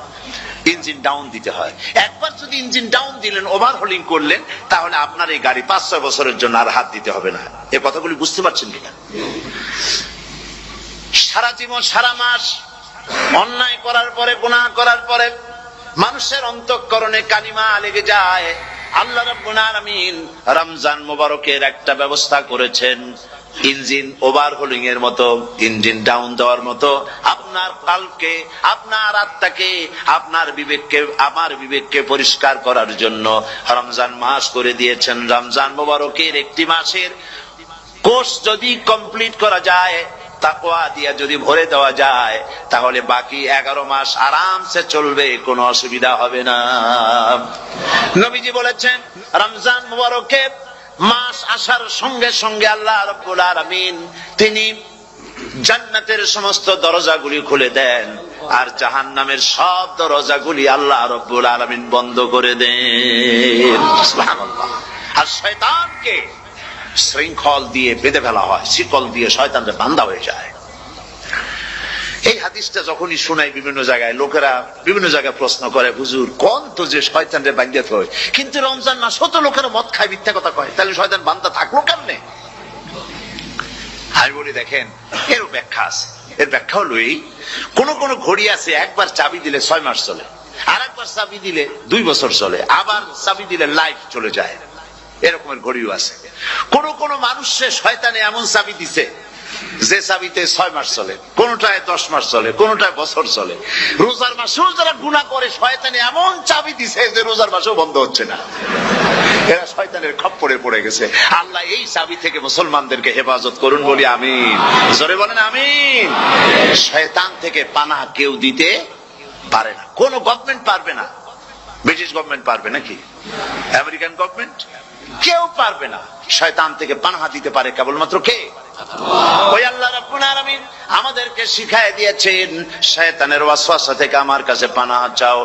ইঞ্জিন ডাউন দিতে হয়। একবার যদি ইঞ্জিন ডাউন দিলেন, ওভারহোলিং করলেন, তাহলে আপনার এই গাড়ি 5-6 বছরের জন্য আর হাত দিতে হবে না। এই কথাগুলি বুঝতে পারছেন কিনা? সারা জীবন, সারা মাস অন্যায় করার পরে, গুনাহ করার পরে মানুষের অন্তঃকরণে কালিমা লেগে যায়। আল্লাহ রাব্বুল আলামিন রমজান মুবারকের একটা ব্যবস্থা করেছেন, ইঞ্জিন ওভারহোলিং এর মতো, ইঞ্জিন ডাউন দেওয়ার মতো। আপনার কালকে, আপনার আত্মাকে, আপনার বিবেককে, আমার বিবেককে পরিষ্কার করার জন্য রমজান মাস করে দিয়েছেন। রমজান মুবারকের একটি মাসের কোর্স যদি কমপ্লিট করা যায়, তাকওয়া দিয়া যদি ভরে দেওয়া যায়, তাহলে বাকি 11 মাস আরামসে চলবে, কোনো অসুবিধা হবে না। নবীজি বলেছেন, রমজান মুবারকে মাস আসার সঙ্গে সঙ্গে আল্লাহ রাব্বুল আলামিন তিনি জান্নাতের সমস্ত দরজাগুলি খুলে দেন, আর জাহান্নামের সব দরজাগুলি আল্লাহ রাব্বুল আলামিন বন্ধ করে দেন। সুবহানাল্লাহ। আর শয়তানকে শৃঙ্খল দিয়ে বেঁধে ফেলা হয়, শিকল দিয়ে শয়তানরা বান্ধা হয়ে যায়। এই হাদিসটা যখনই শোনাই বিভিন্ন জায়গায়, লোকেরা বিভিন্ন জায়গায় প্রশ্ন করে, হুজুর কোন তো যে শয়তানরে বান্ধা হয়, কিন্তু রমজান মাস হতো লোকেরা মদ খায়, মিথ্যা কথা কয়, তাহলে শয়তান বান্ধা থাকলো কেমনে? আমি বলি, দেখেন, এর ব্যাখ্যা আছে। এর ব্যাখ্যা হলো এই, কোন কোন ঘড়ি আছে একবার চাবি দিলে 6 মাস চলে, আর একবার চাবি দিলে 2 বছর চলে, আবার চাবি দিলে লাইফ চলে যায়, এরকমের ঘড়িও আছে। কোন কোন মানুষে শয়তানে এমন চাবি দিছে যে চাবিতে 6 মাস চলে, কোনটায় 10 মাস চলে, কোনটায় বছর চলে। রোজার মাসেও যারা গুনাহ করে শয়তান এমন চাবি দিছে যে রোজার মাসেও বন্ধ হচ্ছে না। এরা শয়তানের খপ্পরে পড়ে গেছে। আল্লাহ এই চাবি থেকে মুসলমানদেরকে হেফাজত করুন বলি আমিন। জোরে বলেন আমিন। শয়তান থেকে পানাহ কেউ দিতে পারে না, কোন গভর্নমেন্ট পারবে না। ব্রিটিশ গভর্নমেন্ট পারবে নাকি? American government? কেউ পারবে না। শয়তান থেকে পানাহ দিতে পারে কেবলমাত্র কে? ওই আল্লাহ রাব্বুল আলামিন আমাদেরকে শিখায় দিয়েছেন শয়তানের ওয়াসওয়াসা থেকে আমার কাছে পানাহ চাও।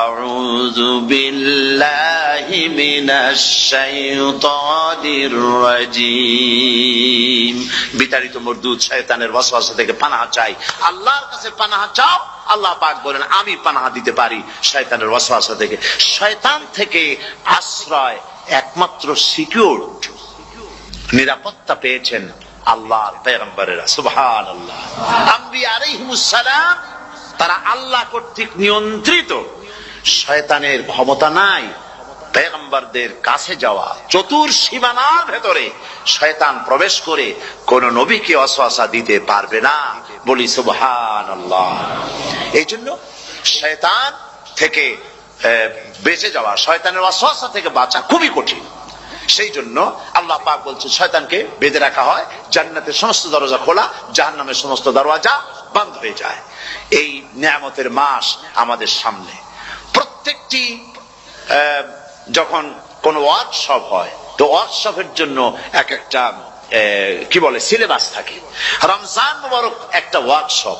আউযু বিল্লাহি মিনাশ শাইতানির রাজীম। বিতাড়িত মরদুদ শয়তানের ওয়াসওয়াসা থেকে পানাহ চাই, আল্লাহর কাছে পানাহ চাও। আল্লাহ পাক বলেন আমি পানাহ দিতে পারি শয়তানের ওয়াসওয়াসা থেকে। শয়তান থেকে আশ্রয় একমাত্র সিকিউরড, নিরাপত্তা পেয়েছেন আল্লাহর পয়গম্বরেরা। সুবহানাল্লাহ। আম্বিয়া আলাইহিমুস সালাম তারা আল্লাহ কর্তৃক নিয়ন্ত্রিত। শয়তানের ক্ষমতা নাই পয়গম্বরদের কাছে যাওয়া। চতুর্সীমানার ভেতরে শয়তান প্রবেশ করে কোন নবীকে ওয়াসওয়াসা দিতে পারবে না, বলি সুবহানাল্লাহ। এই জন্য শয়তান থেকে বেঁচে যাওয়া, শয়তানের ওয়াসওয়াসা থেকে বাঁচা খুবই কঠিন। সেই জন্য আল্লাহ পাক বলছেন শয়তানকে বেঁধে রাখা হয়, জান্নাতের সমস্ত দরজা খোলা, জাহান্নামের সমস্ত দরজা বন্ধ হয়ে যায়। এই নিয়ামতের মাস আমাদের সামনে। প্রত্যেকটি যখন কোন ওয়ার্কশপ হয়, তো ওয়ার্কশপের জন্য এক একটা কি বলে সিলেবাস থাকে। রমজান মুবারক একটা ওয়ার্কশপ।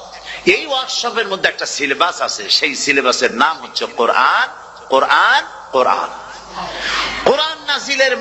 এই ওয়ার্কশপের মধ্যে একটা সিলেবাস আছে, সেই সিলেবাসের নাম হচ্ছে কোরআন। কোরআন কোরআন কোরআন নাজিলের